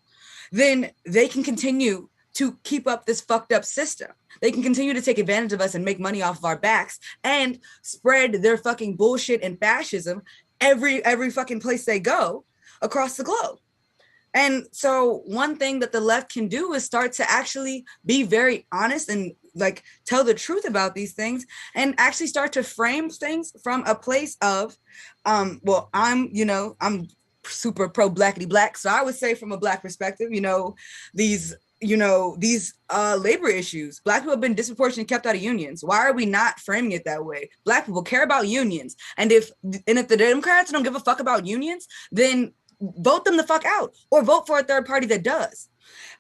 then they can continue to keep up this fucked up system. They can continue to take advantage of us and make money off of our backs and spread their fucking bullshit and fascism every fucking place they go across the globe. And so one thing that the left can do is start to actually be very honest and like tell the truth about these things, and actually start to frame things from a place of, well, I'm super pro blackity black. So I would say from a black perspective, these labor issues. Black people have been disproportionately kept out of unions. Why are we not framing it that way? Black people care about unions. And if the Democrats don't give a fuck about unions, then vote them the fuck out, or vote for a third party that does.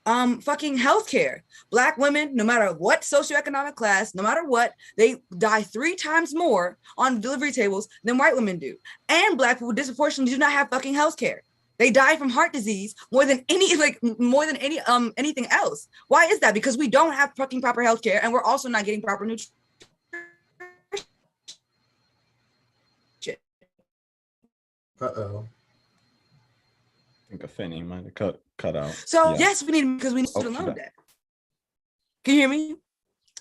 Fucking healthcare. Black women, no matter what socioeconomic class, no matter what, they die 3 times more on delivery tables than white women do. And Black people disproportionately do not have fucking healthcare. They die from heart disease more than anything else. Why is that? Because we don't have fucking proper healthcare, and we're also not getting proper nutrition. Uh-oh. I think Afeni might have cut out. So yes, we need, because we need to know that. Can you hear me?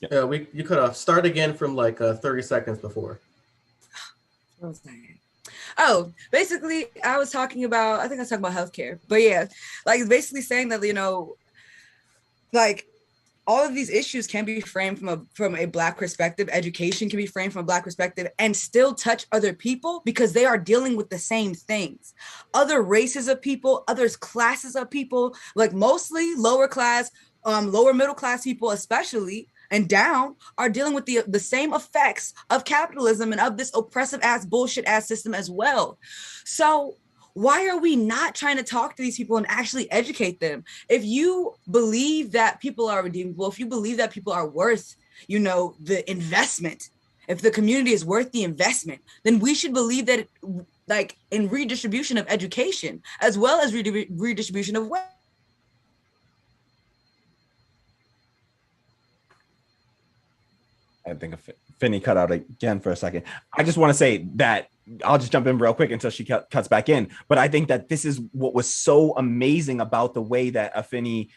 Yeah, you cut off. Start again from like 30 seconds before. Oh, basically, I was talking about healthcare, but yeah, like basically saying that, like all of these issues can be framed from a Black perspective. Education can be framed from a Black perspective and still touch other people, because they are dealing with the same things. Other races of people, other classes of people, like mostly lower class, lower middle class people especially, and down, are dealing with the same effects of capitalism and of this oppressive ass bullshit ass system as well. So why are we not trying to talk to these people and actually educate them? If you believe that people are redeemable, if you believe that people are worth, the investment, if the community is worth the investment, then we should believe that, like, in redistribution of education, as well as redistribution of wealth. I think Finny cut out again for a second. I just want to say that I'll just jump in real quick until she cuts back in. But I think that this is what was so amazing about the way that Afeni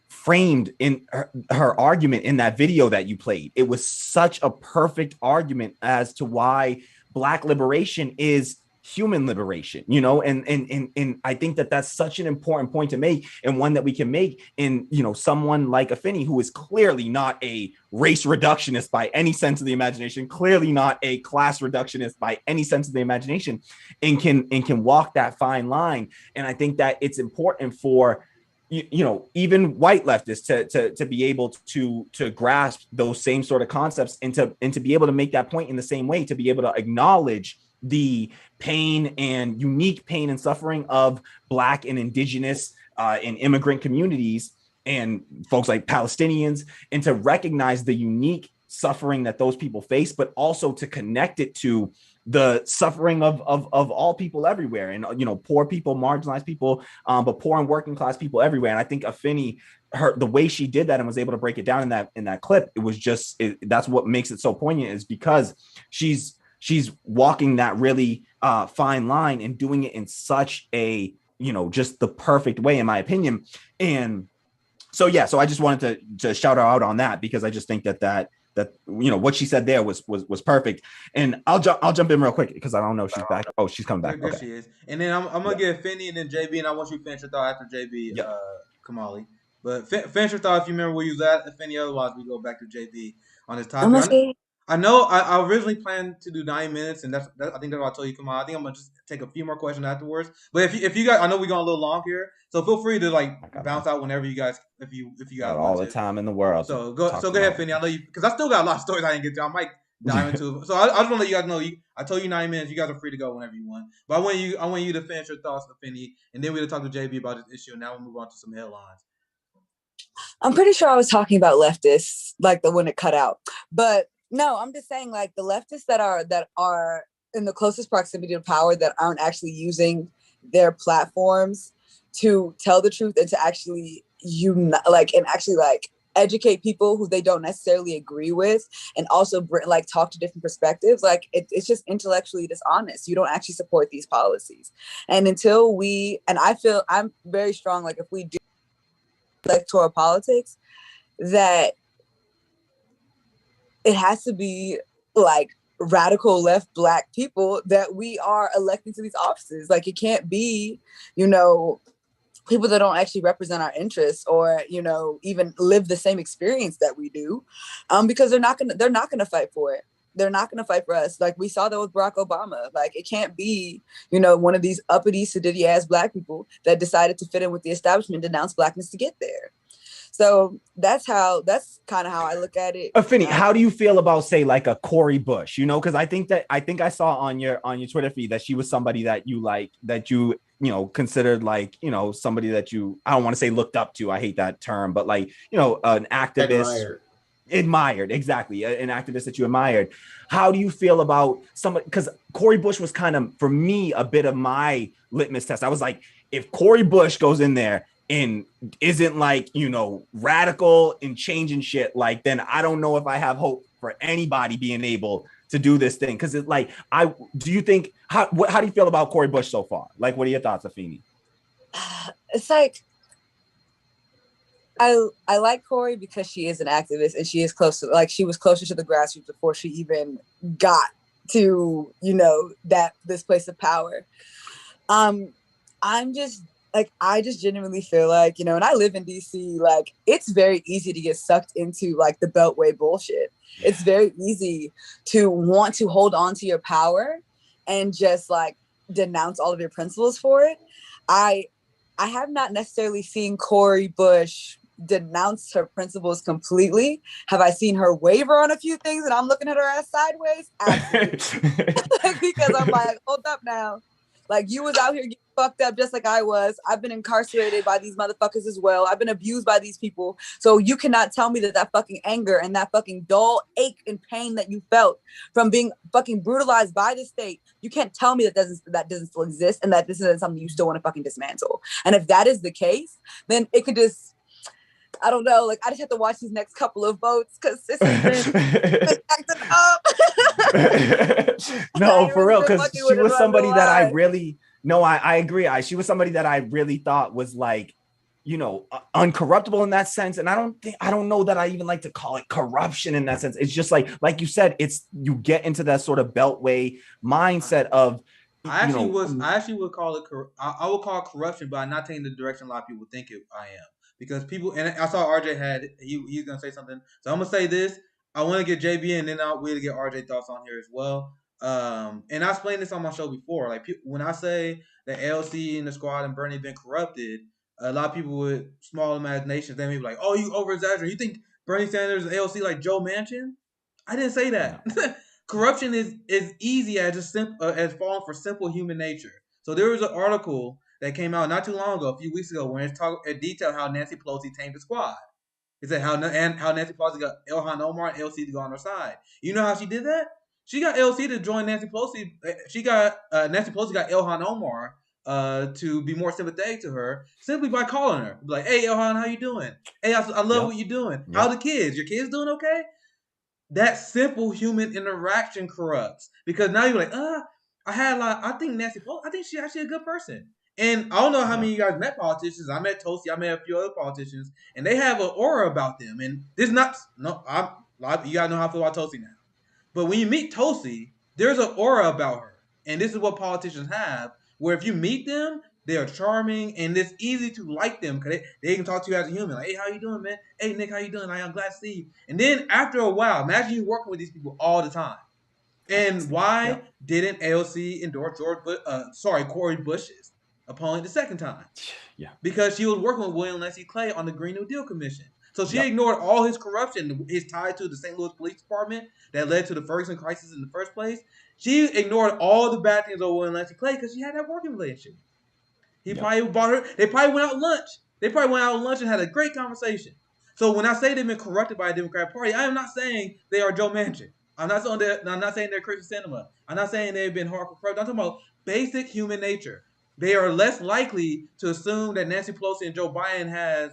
framed in her argument in that video that you played. It was such a perfect argument as to why Black liberation is human liberation, and I think that that's such an important point to make, and one that we can make in, someone like Afeni, who is clearly not a race reductionist by any sense of the imagination, clearly not a class reductionist by any sense of the imagination, and can walk that fine line. And I think that it's important for even white leftists to be able to grasp those same sort of concepts, and to be able to make that point in the same way, to be able to acknowledge the pain and unique pain and suffering of Black and Indigenous and immigrant communities and folks like Palestinians, and to recognize the unique suffering that those people face, but also to connect it to the suffering of all people everywhere, and poor people, marginalized people, but poor and working class people everywhere. And I think Afeni, the way she did that and was able to break it down in that clip, it was just that's what makes it so poignant, is because she's walking that really fine line and doing it in such a, just the perfect way, in my opinion. And so I just wanted to shout her out on that, because I just think that what she said there was perfect. And I'll jump in real quick, because I don't know if she's back. Oh, she's coming back. There Okay. she is. And then I'm gonna give Finny and then JB, and I want you to finish your thought after JB, Kahmali. But finish your thought if you remember where you was at, Finny. Otherwise, we go back to JB on this topic. I know I originally planned to do 9 minutes, and I think that's what I told you, Kamal. I think I'm gonna just take a few more questions afterwards. But if you guys, I know we're going a little long here, so feel free to bounce out whenever you guys, if you guys want all the time in the world. So go ahead, Finny. I know you, because I still got a lot of stories I didn't get to. I might dive into. So I just want to let you guys know. I told you 9 minutes. You guys are free to go whenever you want. But I want you to finish your thoughts, Finny, and then we'll talk to JB about this issue. And now we'll move on to some headlines. I'm pretty sure I was talking about leftists, like the one that cut out, but. No, I'm just saying, like, the leftists that are in the closest proximity to power, that aren't actually using their platforms to tell the truth and to actually educate people who they don't necessarily agree with, and also talk to different perspectives. Like, it's just intellectually dishonest. You don't actually support these policies. And I feel I'm very strong, like, if we do electoral politics, that it has to be like radical left Black people that we are electing to these offices. Like, it can't be, people that don't actually represent our interests or, even live the same experience that we do, because they're not gonna fight for it. They're not going to fight for us. Like we saw that with Barack Obama. Like it can't be, one of these uppity, sedity ass Black people that decided to fit in with the establishment, denounce Blackness to get there. So that's kind of how I look at it. Afeni, how do you feel about, say, like a Cori Bush? Because I think I saw on your Twitter feed that she was somebody that you like, that you considered like, somebody that you, I don't want to say looked up to. I hate that term, but like, an activist. Admired, exactly, an activist that you admired. How do you feel about somebody? Because Cori Bush was kind of, for me, a bit of my litmus test. I was like, if Cori Bush goes in there and isn't like, radical and changing shit, like, then I don't know if I have hope for anybody being able to do this thing. Because it's like, do you think, how do you feel about Cori Bush so far? Like, what are your thoughts, Afeni? It's like, I like Cori because she is an activist and she is she was closer to the grassroots before she even got to, this place of power. I'm just like, I just genuinely feel like, and I live in DC, like it's very easy to get sucked into like the Beltway bullshit. Yeah. It's very easy to want to hold on to your power and just like denounce all of your principles for it. I have not necessarily seen Cori Bush denounce her principles completely. Have I seen her waver on a few things and I'm looking at her ass sideways? Absolutely. Because I'm like, hold up now. Like you was out here getting fucked up just like I was. I've been incarcerated by these motherfuckers as well. I've been abused by these people. So you cannot tell me that fucking anger and that fucking dull ache and pain that you felt from being fucking brutalized by the state, you can't tell me that doesn't still exist and that this isn't something you still want to fucking dismantle. And if that is the case, then it could just, I don't know, like I just have to watch these next couple of votes because this has been acting up. No, for real, because she was somebody that I really, no, I agree. She was somebody that I really thought was like, uncorruptible in that sense. And I don't know that I even like to call it corruption in that sense. It's just like you said, you get into that sort of Beltway mindset of, I actually would call it, I would call it corruption, but I'm not taking the direction a lot of people think I am. Because people, and I saw RJ he's going to say something. So I'm going to say this. I want to get JB and then we'll get RJ thoughts on here as well. And I explained this on my show before. Like when I say that LC and the squad and Bernie have been corrupted, a lot of people with small imaginations, they may be like, oh, you over-exaggerate. You think Bernie Sanders and LC like Joe Manchin? I didn't say that. No. Corruption is easy as falling for simple human nature. So there was an article that came out not too long ago, a few weeks ago, when it detailed how Nancy Pelosi tamed the squad. It said how Nancy Pelosi got Ilhan Omar and LC to go on her side. You know how she did that? She got LC to join Nancy Pelosi. Nancy Pelosi got Ilhan Omar to be more sympathetic to her simply by calling her. Like, hey, Ilhan, how you doing? Hey, I love what you're doing. Yep. How the kids? Your kids doing okay? That simple human interaction corrupts. Because now you're like, I think Nancy Pelosi, I think she's actually a good person. And I don't know how many of you guys met politicians. I met Toasty. I met a few other politicians, and they have an aura about them. And this you gotta know how I feel about Toasty now. But when you meet Toasty, there's an aura about her, and this is what politicians have. Where if you meet them, they are charming, and it's easy to like them because they can talk to you as a human. Like, hey, how you doing, man? Hey, Nick, how you doing? I'm glad to see you. And then after a while, imagine you working with these people all the time. And why didn't AOC endorse Cori Bush's opponent the second time? Yeah. Because she was working with William Lancey Clay on the Green New Deal Commission. So she ignored all his corruption, his tie to the St. Louis Police Department that led to the Ferguson crisis in the first place. She ignored all the bad things of William Lancey Clay because she had that working relationship. He probably bought her. They probably went out lunch. They probably went out lunch and had a great conversation. So when I say they've been corrupted by a Democratic Party, I am not saying they are Joe Manchin. I'm not saying they're Christian Cinema. I'm not saying they've been hardcore corrupt. I'm talking about basic human nature. They are less likely to assume that Nancy Pelosi and Joe Biden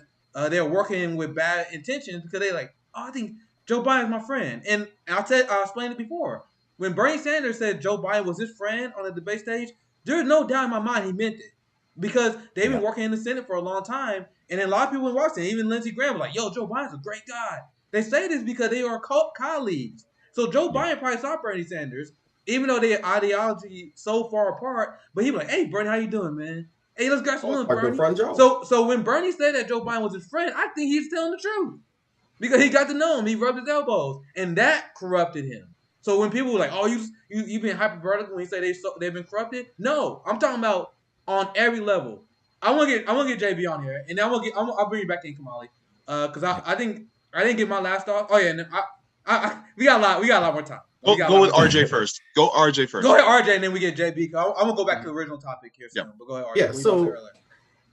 they're working with bad intentions because they're like, I think Joe Biden's my friend. And I explained it before. When Bernie Sanders said Joe Biden was his friend on the debate stage, there's no doubt in my mind he meant it. Because they've been working in the Senate for a long time. And then a lot of people in Washington, even Lindsey Graham, were like, yo, Joe Biden's a great guy. They say this because they are colleagues. So Joe Biden probably saw Bernie Sanders, even though their ideology so far apart. But he was like, hey, Bernie, how you doing, man? Hey, let's grab some lunch, Our good Bernie. friend Joe. So when Bernie said that Joe Biden was his friend, I think he's telling the truth because he got to know him. He rubbed his elbows, and that corrupted him. So when people were like, "Oh, you been hyperbolical," when you say they've been corrupted, no, I'm talking about on every level. I want to get JB on here, and I'll bring you back in, Kamali, because I think I didn't get my last thought. Oh yeah, and we got a lot more time. Go with RJ first. Go RJ first. Go ahead, RJ, and then we get JB. I'm gonna go back to the original topic here soon. But go ahead, RJ. Yeah, What you so- about to say earlier?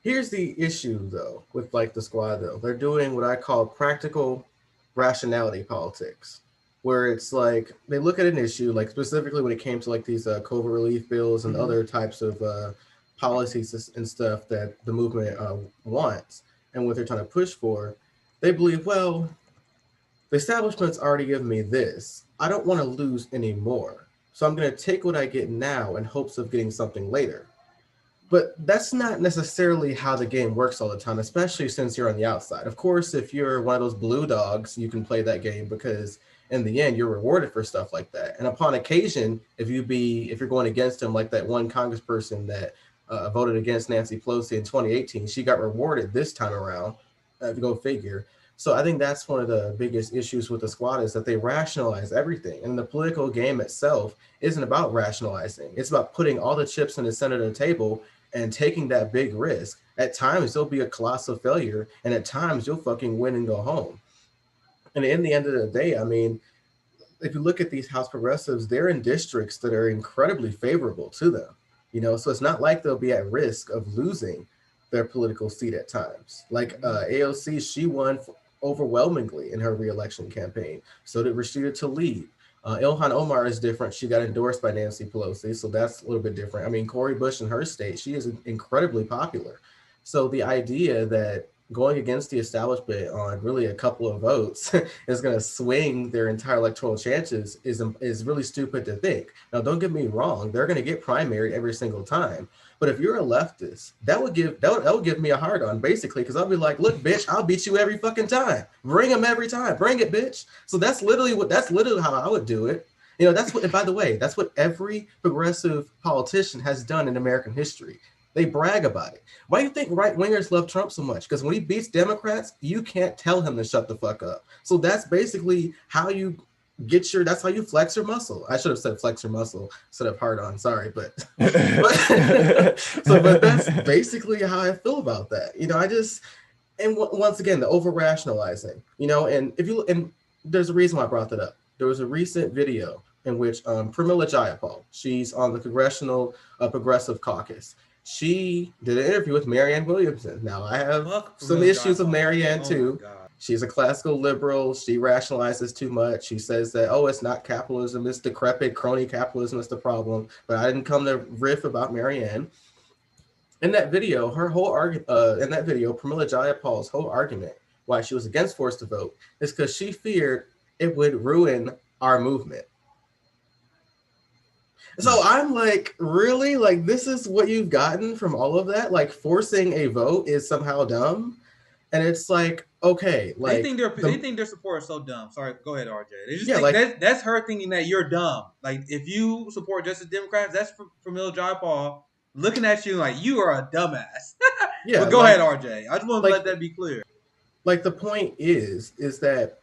Here's the issue, though, with like the squad, though. They're doing what I call practical rationality politics, where it's like they look at an issue, like specifically when it came to like these COVID relief bills and other types of policies and stuff that the movement wants and what they're trying to push for. They believe, well, the establishment's already given me this. I don't want to lose any more. So I'm going to take what I get now in hopes of getting something later. But that's not necessarily how the game works all the time, especially since you're on the outside. Of course, if you're one of those blue dogs, you can play that game because in the end, you're rewarded for stuff like that. And upon occasion, if you're going against him, like that one congressperson that voted against Nancy Pelosi in 2018, she got rewarded this time around. Go figure. So I think that's one of the biggest issues with the squad is that they rationalize everything. And the political game itself isn't about rationalizing. It's about putting all the chips in the center of the table and taking that big risk. At times, there'll be a colossal failure, and at times, you'll fucking win and go home. And in the end of the day, I mean, if you look at these House progressives, they're in districts that are incredibly favorable to them. So it's not like they'll be at risk of losing their political seat at times. Like AOC, she won overwhelmingly in her re-election campaign. So did Rashida Tlaib. Ilhan Omar is different. She got endorsed by Nancy Pelosi, so that's a little bit different. I mean, Cori Bush in her state, she is incredibly popular. So the idea that going against the establishment on really a couple of votes is going to swing their entire electoral chances is really stupid to think. Now, don't get me wrong; they're going to get primaried every single time. But if you're a leftist, that would give me a hard on basically, because I'll be like, look, bitch, I'll beat you every fucking time. Bring them every time. Bring it, bitch. So that's literally how I would do it. That's what. And by the way, that's what every progressive politician has done in American history. They brag about it. Why do you think right wingers love Trump so much? Because when he beats Democrats, you can't tell him to shut the fuck up. So that's basically how you that's how you flex your muscle. I should have said flex your muscle instead of hard on. Sorry, but that's basically how I feel about that. Once again, the over rationalizing, and there's a reason why I brought that up. There was a recent video in which Pramila Jayapal, she's on the Congressional Progressive Caucus. She did an interview with Marianne Williamson. Now, I have some issues with Marianne too. She's a classical liberal. She rationalizes too much. She says that, it's not capitalism, it's decrepit crony capitalism is the problem. But I didn't come to riff about Marianne. In that video, Pramila Jayapal's whole argument why she was against forced to vote is because she feared it would ruin our movement. So I'm like, really? Like, this is what you've gotten from all of that? Like, forcing a vote is somehow dumb? And it's like, okay, like they think their support is so dumb. Sorry, go ahead, RJ. They just think that's her thinking that you're dumb. Like, if you support Justice Democrats, that's Pramila Jayapal looking at you like you are a dumbass. But go ahead, RJ. I just want to let that be clear. Like, the point is that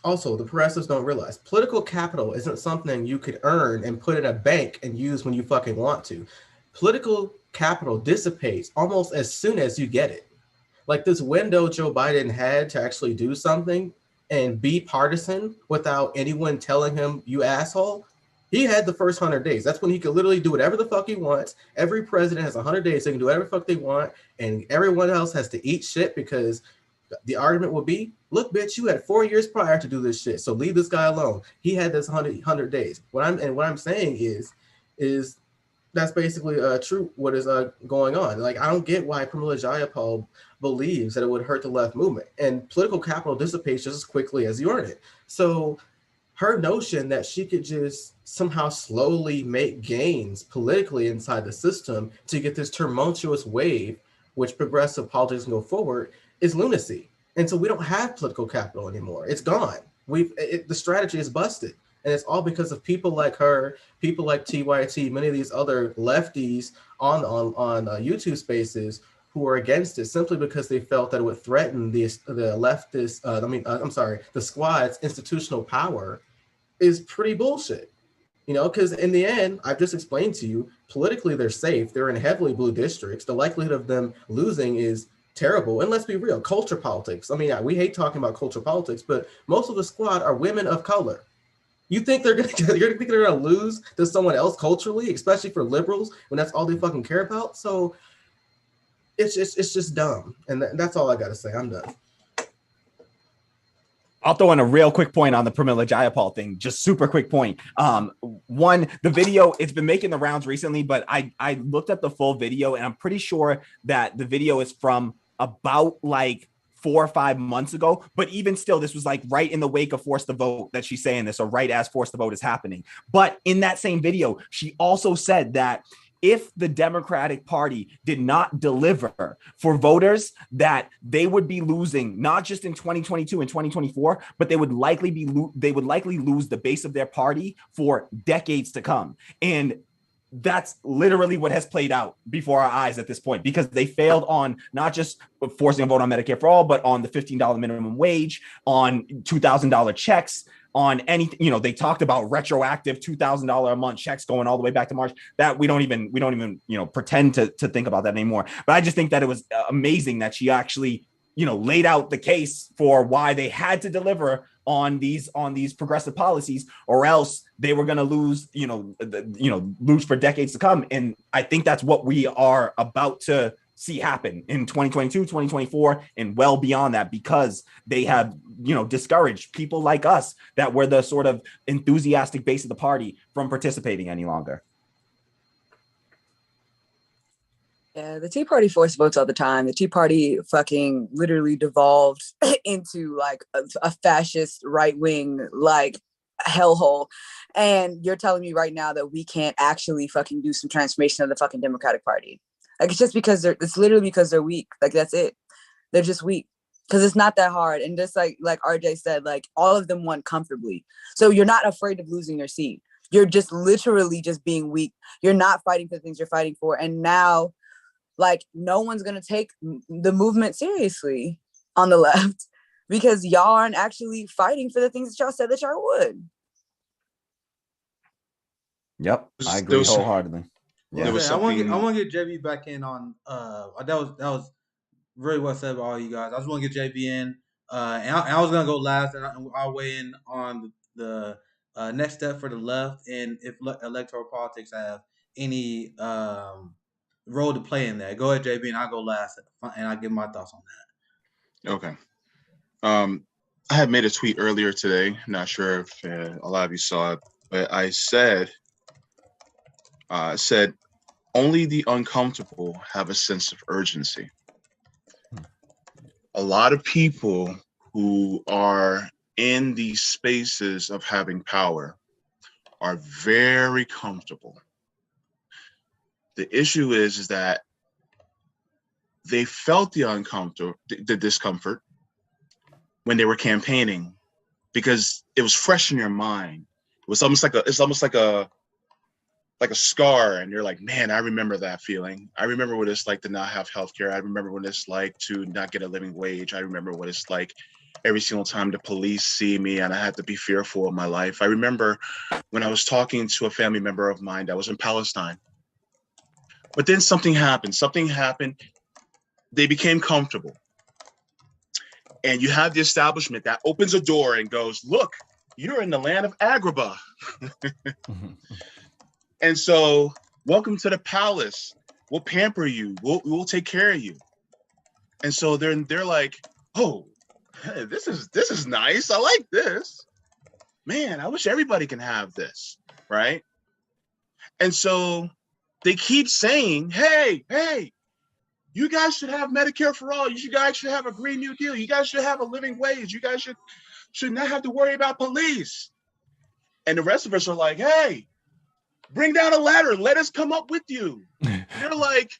also the progressives don't realize political capital isn't something you could earn and put in a bank and use when you fucking want to. Political capital dissipates almost as soon as you get it. Like, this window Joe Biden had to actually do something and be partisan without anyone telling him, you asshole, he had the first 100 days. That's when he could literally do whatever the fuck he wants. Every president has 100 days. They can do whatever the fuck they want. And everyone else has to eat shit because the argument would be, look, bitch, you had 4 years prior to do this shit. So leave this guy alone. He had this 100 days. What I'm saying is that's basically true what is going on. Like, I don't get why Pramila Jayapal believes that it would hurt the left movement. And political capital dissipates just as quickly as you earn it. So her notion that she could just somehow slowly make gains politically inside the system to get this tumultuous wave, which progressive politics can go forward, is lunacy. And so we don't have political capital anymore. It's gone. The strategy is busted. And it's all because of people like her, people like TYT, many of these other lefties on YouTube Spaces who are against it simply because they felt that it would threaten the leftist. I'm sorry, the squad's institutional power is pretty bullshit. You know, because in the end, I've just explained to you, politically they're safe. They're in heavily blue districts. The likelihood of them losing is terrible. And let's be real, culture politics. I mean, we hate talking about culture politics, but most of the squad are women of color. You think they're gonna lose to someone else culturally, especially for liberals, when that's all they fucking care about? So it's just dumb. And that's all I gotta say. I'm done. I'll throw in a real quick point on the Pramila Jayapal thing. Just super quick point. One, the video, it's been making the rounds recently, but I looked at the full video and I'm pretty sure that the video is from about like 4 or 5 months ago. But even still, this was like right in the wake of Force the Vote that she's saying this, or right as Force the Vote is happening. But in that same video, she also said that if the Democratic Party did not deliver for voters, that they would be losing not just in 2022 and 2024, but they would likely lose the base of their party for decades to come. And that's literally what has played out before our eyes at this point, because they failed on not just forcing a vote on Medicare for all, but on the $15 minimum wage, on $2,000 checks, on anything. You know, they talked about retroactive $2,000 a month checks going all the way back to March. That we don't even pretend to think about that anymore. But I just think that it was amazing that she actually laid out the case for why they had to deliver on these progressive policies, or else they were going to lose lose for decades to come. And I think that's what we are about to see happen in 2022, 2024, and well beyond that, because they have, discouraged people like us that were the sort of enthusiastic base of the party from participating any longer. Yeah, the Tea Party forced votes all the time. The Tea Party fucking literally devolved into like a fascist right-wing like hellhole. And you're telling me right now that we can't actually fucking do some transformation of the fucking Democratic Party. Like, it's just because it's literally because they're weak. Like, that's it. They're just weak. Because it's not that hard. And just like RJ said, like, all of them won comfortably. So you're not afraid of losing your seat. You're just literally just being weak. You're not fighting for the things you're fighting for. And now, like, no one's going to take the movement seriously on the left because y'all aren't actually fighting for the things that y'all said that y'all would. Yep, I agree wholeheartedly. Yeah, I want to get JB back in on that was really well said by all you guys. I just want to get JB in, and I was gonna go last, and I'll weigh in on the next step for the left, and if electoral politics have any role to play in that. Go ahead, JB, and I'll go last, and I'll give my thoughts on that. Okay. I had made a tweet earlier today. Not sure if a lot of you saw it, but I said only the uncomfortable have a sense of urgency. A lot of people who are in these spaces of having power are very comfortable. The issue is that they felt the discomfort when they were campaigning because it was fresh in your mind. It was almost like a scar, and you're like, man, I remember that feeling. I remember what it's like to not have healthcare. I remember what it's like to not get a living wage. I remember what it's like every single time the police see me and I have to be fearful of my life. I remember when I was talking to a family member of mine that was in Palestine. But then something happened. They became comfortable. And you have the establishment that opens a door and goes, look, you're in the land of Agrabah. And so, welcome to the palace. We'll pamper you. We'll take care of you. And so they're like, oh, hey, this is nice. I like this. Man, I wish everybody can have this, right? And so they keep saying, hey, you guys should have Medicare for all. You guys should have a Green New Deal. You guys should have a living wage. You guys should not have to worry about police. And the rest of us are like, hey, bring down a ladder. Let us come up with you. They're like,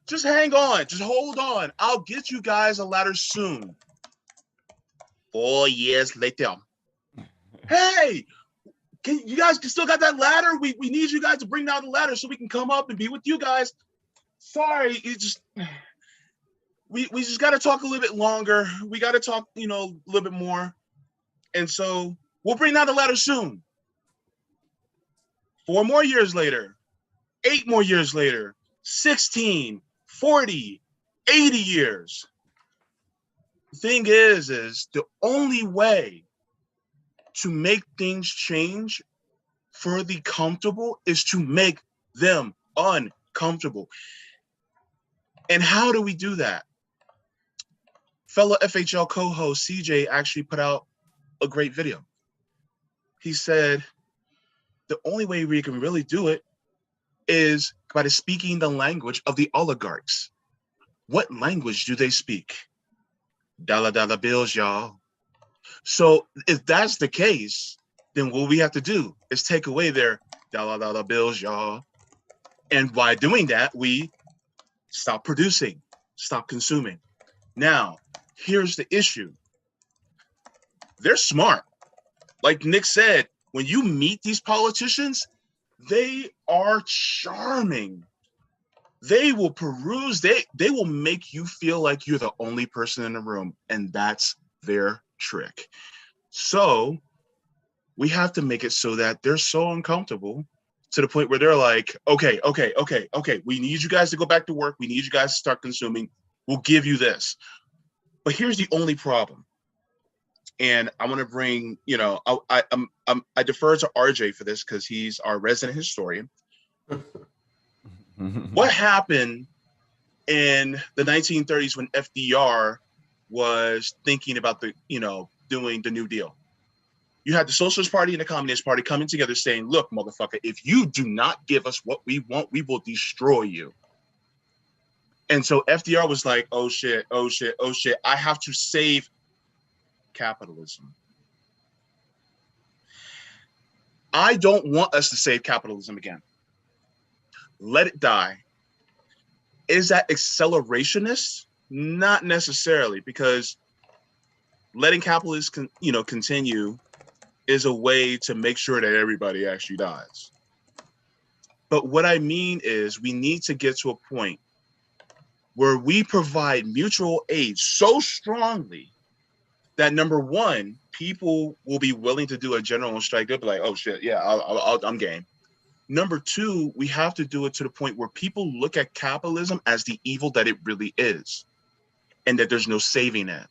just hang on. Just hold on. I'll get you guys a ladder soon. 4 years later. Hey, you guys still got that ladder? We need you guys to bring down the ladder so we can come up and be with you guys. Sorry, we just got to talk a little bit longer. We got to talk, a little bit more. And so we'll bring down the ladder soon. 4 more years later, 8 more years later, 16, 40, 80 years. The thing is the only way to make things change for the comfortable is to make them uncomfortable. And how do we do that? Fellow FHL co-host CJ actually put out a great video. He said the only way we can really do it is by speaking the language of the oligarchs. What language do they speak? Dollar bills, y'all. So if that's the case, then what we have to do is take away their dollar bills, y'all. And by doing that, we stop producing, stop consuming. Now, here's the issue. They're smart. Like Nick said, when you meet these politicians, they are charming. They will peruse, they will make you feel like you're the only person in the room, and that's their trick. So we have to make it so that they're so uncomfortable to the point where they're like, okay, we need you guys to go back to work. We need you guys to start consuming. We'll give you this. But here's the only problem. And I want to bring, I defer to RJ for this because he's our resident historian. What happened in the 1930s when FDR was thinking about doing the New Deal? You had the Socialist Party and the Communist Party coming together saying, look, motherfucker, if you do not give us what we want, we will destroy you. And so FDR was like, oh shit, I have to save capitalism. I don't want us to save capitalism again. Let it die. Is that accelerationist? Not necessarily, because letting capitalism continue is a way to make sure that everybody actually dies. But what I mean is we need to get to a point where we provide mutual aid so strongly that, number one, people will be willing to do a general strike. They'll be like, oh shit, yeah, I'm game. Number two, we have to do it to the point where people look at capitalism as the evil that it really is, and that there's no saving it.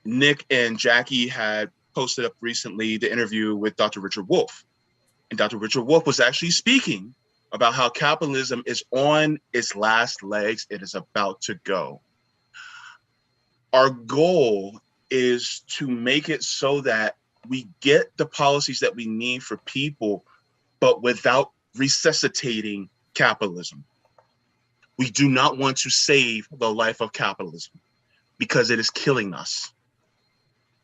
Nick and Jackie had posted up recently the interview with Dr. Richard Wolff. And Dr. Richard Wolff was actually speaking about how capitalism is on its last legs. It is about to go. Our goal is to make it so that we get the policies that we need for people, but without resuscitating capitalism. We do not want to save the life of capitalism because it is killing us.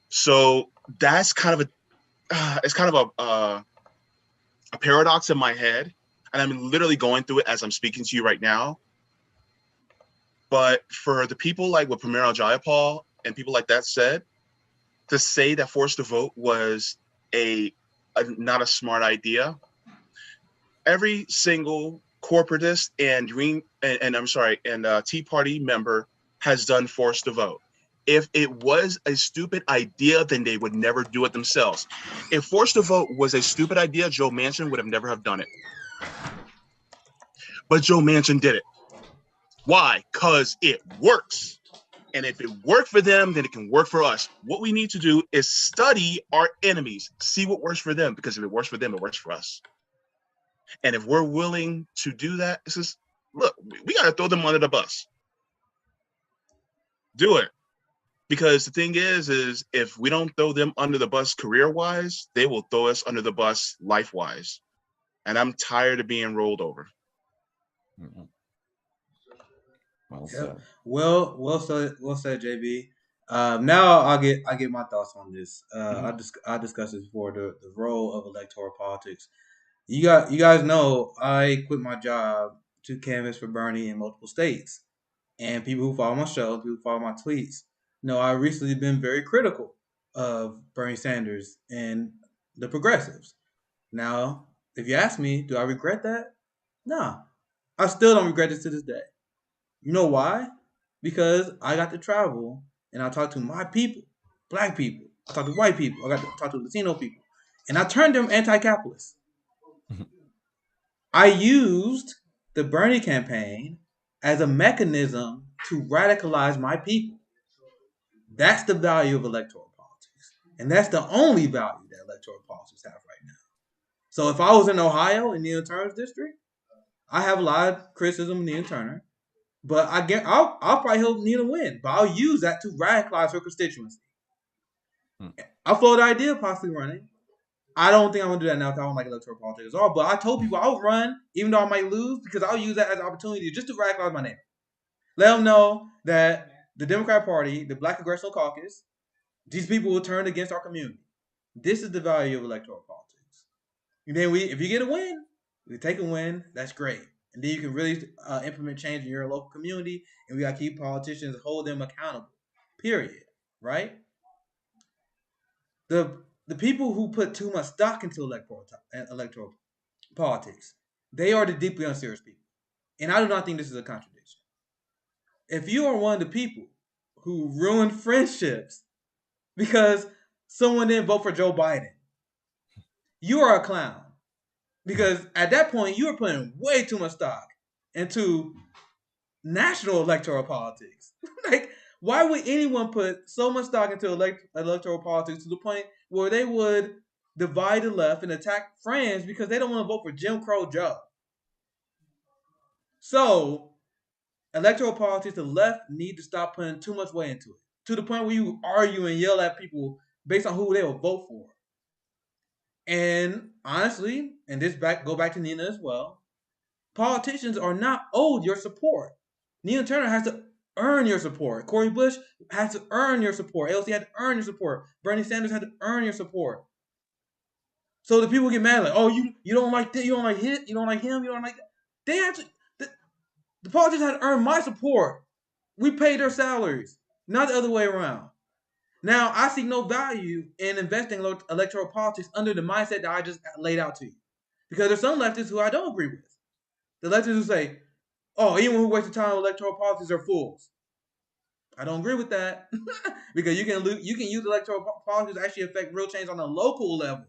So that's kind of a paradox in my head, and I'm literally going through it as I'm speaking to you right now. But for the people like what Pramila Jayapal and people like that said, to say that forced to vote was not a smart idea. Every single corporatist and Tea Party member has done forced to vote. If it was a stupid idea, then they would never do it themselves. If forced to vote was a stupid idea, Joe Manchin would have never have done it. But Joe Manchin did it. Why? Because it works. And if it worked for them, then it can work for us. What we need to do is study our enemies, see what works for them, because if it works for them, it works for us. And if we're willing to do that, it's just, look, we got to throw them under the bus. Do it. Because the thing is if we don't throw them under the bus career-wise, they will throw us under the bus life-wise. And I'm tired of being rolled over. Mm-hmm. Well said. Well said, JB. Now I'll get my thoughts on this. I discussed this before, the role of electoral politics. You guys know I quit my job to canvass for Bernie in multiple states, and people who follow my show, people who follow my tweets, know I've recently been very critical of Bernie Sanders and the progressives. Now, if you ask me, do I regret that? Nah, I still don't regret it to this day. You know why? Because I got to travel and I talked to my people, black people. I talked to white people. I got to talk to Latino people, and I turned them anti-capitalist. I used the Bernie campaign as a mechanism to radicalize my people. That's the value of electoral politics. And that's the only value that electoral politics have right now. So if I was in Ohio in Neil Turner's district, I have a lot of criticism of Neil Turner, but I'll probably help Neil win. But I'll use that to radicalize her constituency. I floated the idea of possibly running. I don't think I'm gonna do that now because I don't like electoral politics at all. But I told people I'll run, even though I might lose, because I'll use that as an opportunity just to radicalize my neighbor. Let them know that the Democrat Party, the Black Congressional Caucus, these people will turn against our community. This is the value of electoral politics. And then if you get a win, we take a win. That's great. And then you can really implement change in your local community. And we got to keep politicians, hold them accountable. Period. Right? The people who put too much stock into electoral politics, they are the deeply unserious people. And I do not think this is a contradiction. If you are one of the people who ruined friendships because someone didn't vote for Joe Biden, you are a clown. Because at that point, you were putting way too much stock into national electoral politics. Like, why would anyone put so much stock into electoral politics to the point where they would divide the left and attack friends because they don't want to vote for Jim Crow Joe? So, electoral politics, the left need to stop putting too much weight into it, to the point where you argue and yell at people based on who they will vote for. And honestly, and go back to Nina as well, politicians are not owed your support. Nina Turner has to earn your support. Cori Bush has to earn your support. AOC had to earn your support. Bernie Sanders had to earn your support. So the people get mad like, oh, you don't like this, you don't like him, you don't like him, you don't like that. They have to. The politicians had to earn my support. We pay their salaries, not the other way around. Now, I see no value in investing in electoral politics under the mindset that I just laid out to you. Because there's some leftists who I don't agree with. The leftists who say, oh, anyone who wastes time on electoral politics are fools. I don't agree with that. Because you can use electoral politics to actually affect real change on a local level.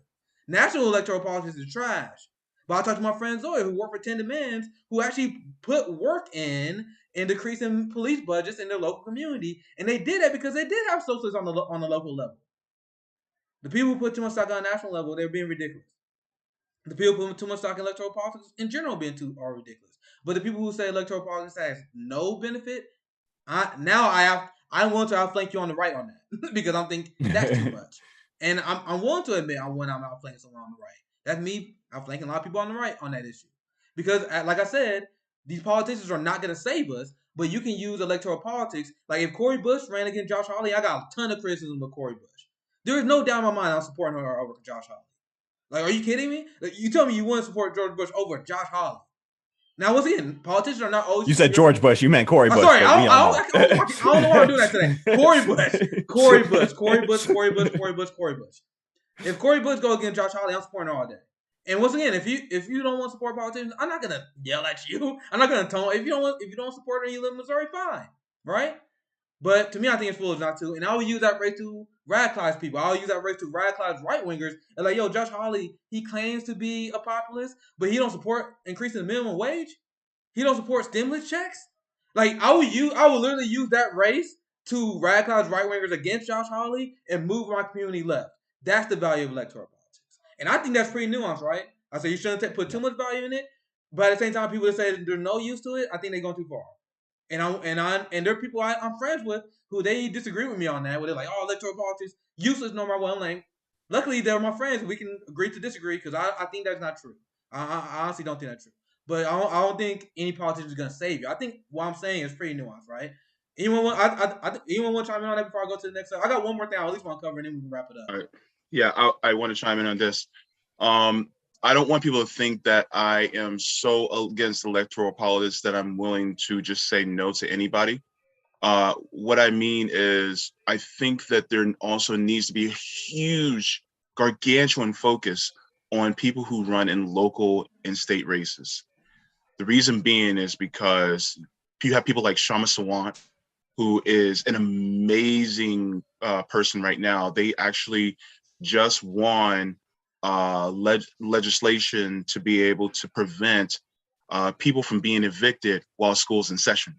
National electoral politics is trash. But I talked to my friend Zoe, who worked for 10 Demands, who actually put work in decreasing police budgets in their local community. And they did that because they did have socialists on the local level. The people who put too much stock on a national level, they're being ridiculous. The people who put too much stock in electoral politics in general are ridiculous. But the people who say electoral politics has no benefit, I'm willing to outflank you on the right on that because I'm thinking that's too much. And I'm willing to admit when I'm outflanking someone on the right. That's me outflanking a lot of people on the right on that issue. Because, like I said, these politicians are not going to save us, but you can use electoral politics. Like if Cori Bush ran against Josh Hawley, I got a ton of criticism of Cori Bush. There is no doubt in my mind I'm supporting her over Josh Hawley. Like, are you kidding me? Like, you tell me you wouldn't support George Bush over Josh Hawley. Now, once again, politicians are not always. You said George Bush. You meant Cori Bush. Sorry, I don't know why I'm doing that today. Cori Bush. If Cori Bush goes against Josh Hawley, I'm supporting her all day. And once again, if you don't want to support politicians, I'm not gonna yell at you. I'm not gonna tone. If you don't support her and you live in Missouri, fine, right? But to me, I think it's foolish not to. And I will use that race to radicalize people. I'll use that race to radicalize right-wingers. And like, yo, Josh Hawley, he claims to be a populist, but he don't support increasing the minimum wage. He don't support stimulus checks. Like, I would literally use that race to radicalize right-wingers against Josh Hawley and move my community left. That's the value of electoral politics. And I think that's pretty nuanced, right? I say you shouldn't put too much value in it, but at the same time, people that say there's no use to it, I think they're going too far. And there are people I'm friends with who they disagree with me on that, where they're like, oh, electoral politics, useless no matter what. I'm like, luckily they're my friends. We can agree to disagree because I think that's not true. I honestly don't think that's true. But I don't think any politician is going to save you. I think what I'm saying is pretty nuanced, right? Anyone want to chime in on that before I go to the next? I got one more thing I at least want to cover, and then we can wrap it up. All right. Yeah, I want to chime in on this. I don't want people to think that I am so against electoral politics that I'm willing to just say no to anybody. What I mean is, I think that there also needs to be a huge, gargantuan focus on people who run in local and state races. The reason being is because you have people like Shama Sawant, who is an amazing person right now. They actually just won legislation to be able to prevent people from being evicted while school's in session.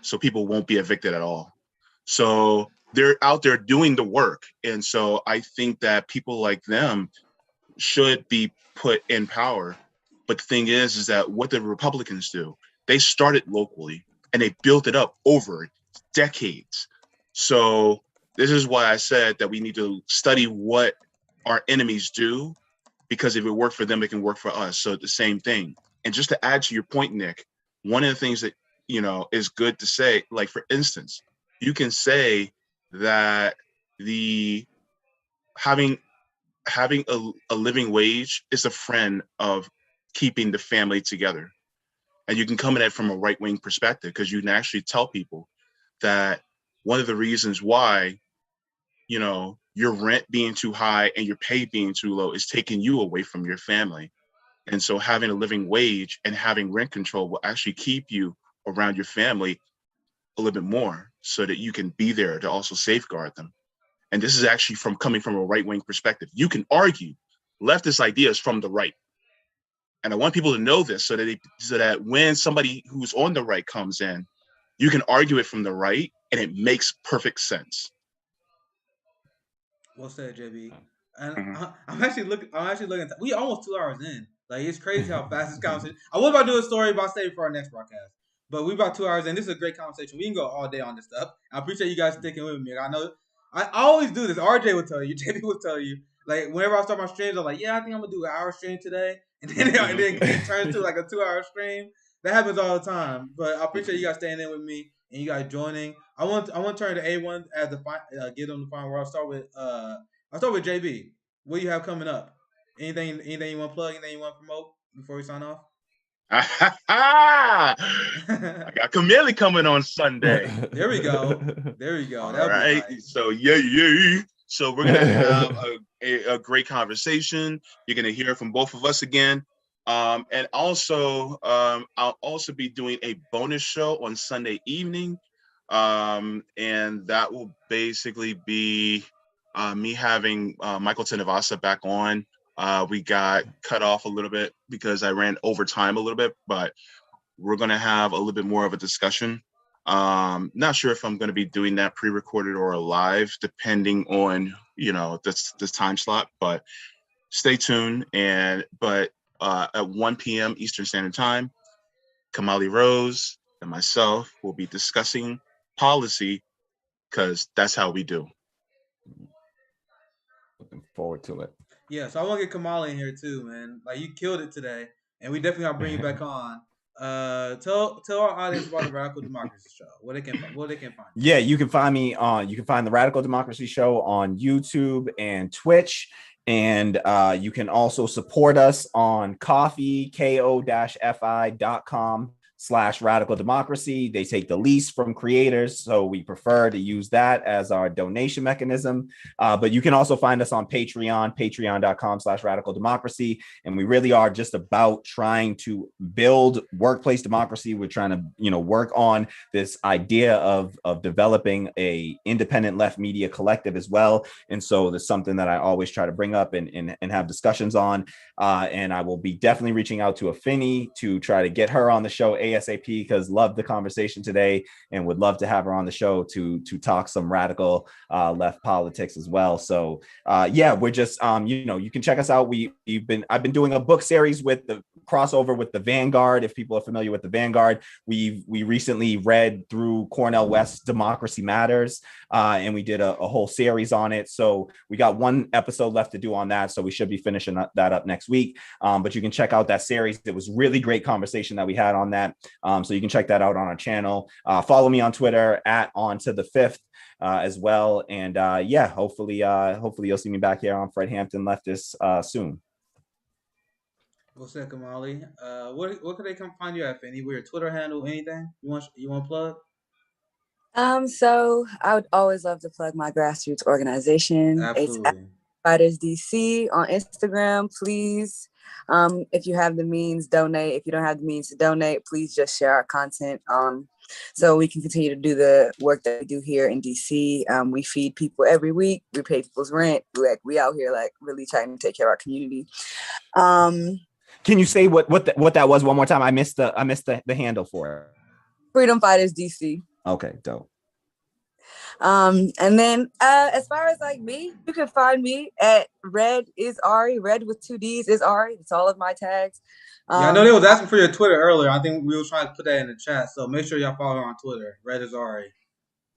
So people won't be evicted at all. So they're out there doing the work. And so I think that people like them should be put in power. But the thing is that what the Republicans do, they started locally and they built it up over decades. So this is why I said that we need to study what our enemies do, because if it worked for them, it can work for us. So the same thing. And just to add to your point, Nick, one of the things that, is good to say, like, for instance, you can say that the having a living wage is a friend of keeping the family together. And you can come at it from a right-wing perspective, because you can actually tell people that one of the reasons why, your rent being too high and your pay being too low is taking you away from your family. And so having a living wage and having rent control will actually keep you around your family a little bit more, so that you can be there to also safeguard them. And this is actually coming from a right-wing perspective. You can argue leftist ideas from the right. And I want people to know this, so that when somebody who's on the right comes in, you can argue it from the right and it makes perfect sense. Well said, JB. And Mm-hmm. I'm actually looking. We almost 2 hours in. Like, it's crazy how fast this conversation. I was about to do a story about saving for our next broadcast, but we're about 2 hours in. This is a great conversation. We can go all day on this stuff. I appreciate you guys sticking with me. I know I always do this. RJ will tell you. JB will tell you. Like, whenever I start my streams, I'm like, yeah, I think I'm gonna do an hour stream today, and then it turns to like a 2 hour stream. That happens all the time. But I appreciate you guys staying in with me and you guys joining. I want to turn to A1 as the give them the final word. I'll start with JB. What do you have coming up? Anything you want to plug? Anything you want to promote before we sign off? I got Kahmali coming on Sunday. There we go. All That'll right. be nice. So yeah. So we're gonna have a great conversation. You're gonna hear from both of us again. And also, I'll also be doing a bonus show on Sunday evening. And that will basically be me having Michael Tenavasa back on. We got cut off a little bit because I ran over time a little bit, but we're going to have a little bit more of a discussion. Not sure if I'm going to be doing that pre-recorded or live, depending on, this time slot, but stay tuned. But at 1 p.m. Eastern Standard Time, Kahmali Rose and myself will be discussing policy, because that's how we do. Looking forward to it. Yeah, so I want to get Kahmali in here too, man. Like, you killed it today, and we definitely gotta bring you back on. Tell our audience about the Radical Democracy Show. Where they can find. Yeah, you can find me on. You can find the Radical Democracy Show on YouTube and Twitch. And you can also support us on Ko-fi, ko-fi.com/radical democracy. They take the least from creators, so we prefer to use that as our donation mechanism. But you can also find us on Patreon, patreon.com/radical democracy. And we really are just about trying to build workplace democracy. We're trying to, work on this idea of developing a independent left media collective as well. And so there's something that I always try to bring up and have discussions on. And I will be definitely reaching out to Afeni to try to get her on the show ASAP, because loved the conversation today and would love to have her on the show to talk some radical left politics as well. So we're just you can check us out. I've been doing a book series with the crossover with the Vanguard. If people are familiar with the Vanguard, we recently read through Cornel West's Democracy Matters, and we did a whole series on it. So we got one episode left to do on that, so we should be finishing that up next week. But you can check out that series. It was really great conversation that we had on that. So you can check that out on our channel. Follow me on Twitter at @OnToThe5th as well. And hopefully you'll see me back here on Fred Hampton Leftist soon. What's that, Kahmali? What can they come find you at? Anywhere, Twitter handle, anything you want to plug? So I would always love to plug my grassroots organization. It's Absolutely. Fighters DC on Instagram. Please, if you have the means, donate. If you don't have the means to donate, please just share our content. So we can continue to do the work that we do here in DC. We feed people every week. We pay people's rent. We out here like really trying to take care of our community. Can you say what that was one more time? I missed the handle for it. Freedom Fighters DC. Okay, dope. And then as far as like me, you can find me at Red is Ari, Red with 2 D's is Ari. It's all of my tags. Yeah, I know they was asking for your Twitter earlier. I think we were trying to put that in the chat. So make sure y'all follow her on Twitter. Red is Ari.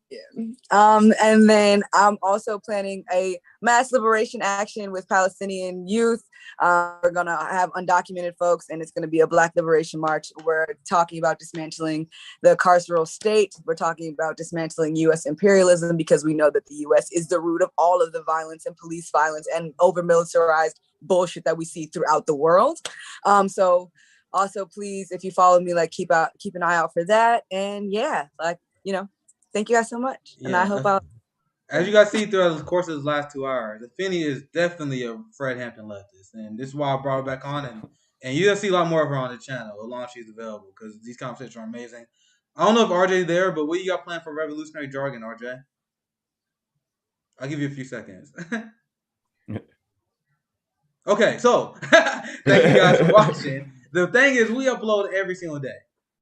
Yeah. And then I'm also planning a mass liberation action with Palestinian youth. We're gonna have undocumented folks, and it's gonna be a Black Liberation March. We're talking about dismantling the carceral state. We're talking about dismantling U.S. imperialism because we know that the U.S. is the root of all of the violence and police violence and over-militarized bullshit that we see throughout the world. So also, please, if you follow me, like keep an eye out for that. And yeah, like thank you guys so much. Yeah, and I hope as you guys see throughout the course of the last 2 hours, Afeni is definitely a Fred Hampton leftist, and this is why I brought her back on, and you'll see a lot more of her on the channel as long as she's available because these conversations are amazing. I don't know if RJ's there, but what you got planned for revolutionary jargon, RJ? I'll give you a few seconds. Okay, so thank you guys for watching. The thing is, we upload every single day.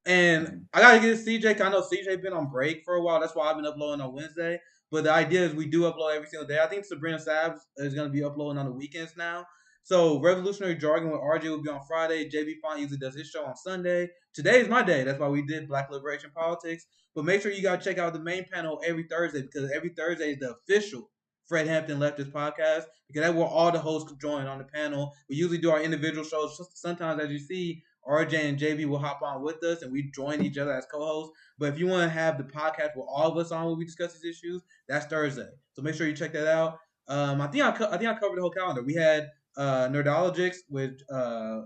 And I gotta get CJ. I know CJ been on break for a while. That's why I've been uploading on Wednesday. But the idea is we do upload every single day. I think Sabrina Sabs is gonna be uploading on the weekends now. So Revolutionary Jargon with RJ will be on Friday. JB Font usually does his show on Sunday. Today is my day. That's why we did Black Liberation Politics. But make sure you gotta check out the main panel every Thursday because every Thursday is the official Fred Hampton Leftist podcast because that's where all the hosts join on the panel. We usually do our individual shows. Sometimes, as you see, RJ and JB will hop on with us and we join each other as co-hosts. But if you want to have the podcast with all of us on when we discuss these issues, that's Thursday. So make sure you check that out. I think I covered the whole calendar. We had Nerdologics with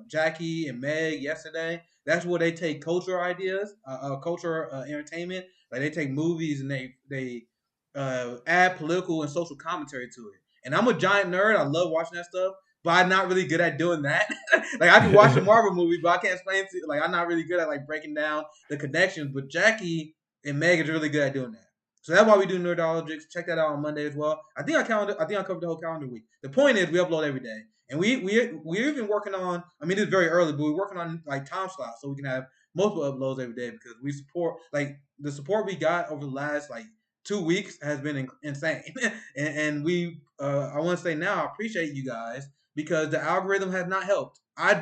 Jackie and Meg yesterday. That's where they take cultural ideas, cultural entertainment. Like they take movies and they add political and social commentary to it. And I'm a giant nerd. I love watching that stuff, but I'm not really good at doing that. Like I can watch a Marvel movie, but I can't explain to like I'm not really good at like breaking down the connections. But Jackie and Meg is really good at doing that. So that's why we do Nerdologics. Check that out on Monday as well. I think I covered the whole calendar week. The point is we upload every day. And we're even working on, I mean it's very early, but we're working on like time slots so we can have multiple uploads every day because we support like the support we got over the last like 2 weeks has been insane. and we I want to say now I appreciate you guys because the algorithm has not helped. I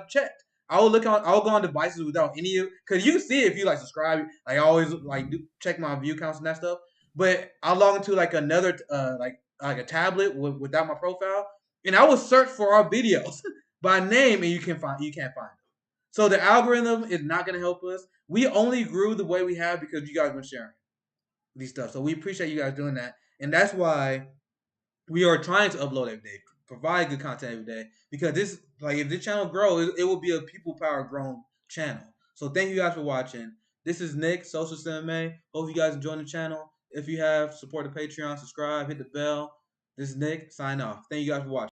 checked. I'll go on devices without any of because you can see it if you like subscribe. Like I always like check my view counts and that stuff. But I'll log into like another like a tablet without my profile, and I will search for our videos by name, and you can't find them. So the algorithm is not going to help us. We only grew the way we have because you guys been sharing these stuff. So we appreciate you guys doing that, and that's why we are trying to upload every day, provide good content every day. Because this, like, if this channel grows, it will be a people power grown channel. So thank you guys for watching. This is Nick, Social Cinema. Hope you guys enjoying the channel. If you have, support the Patreon, subscribe, hit the bell. This is Nick. Sign off. Thank you guys for watching.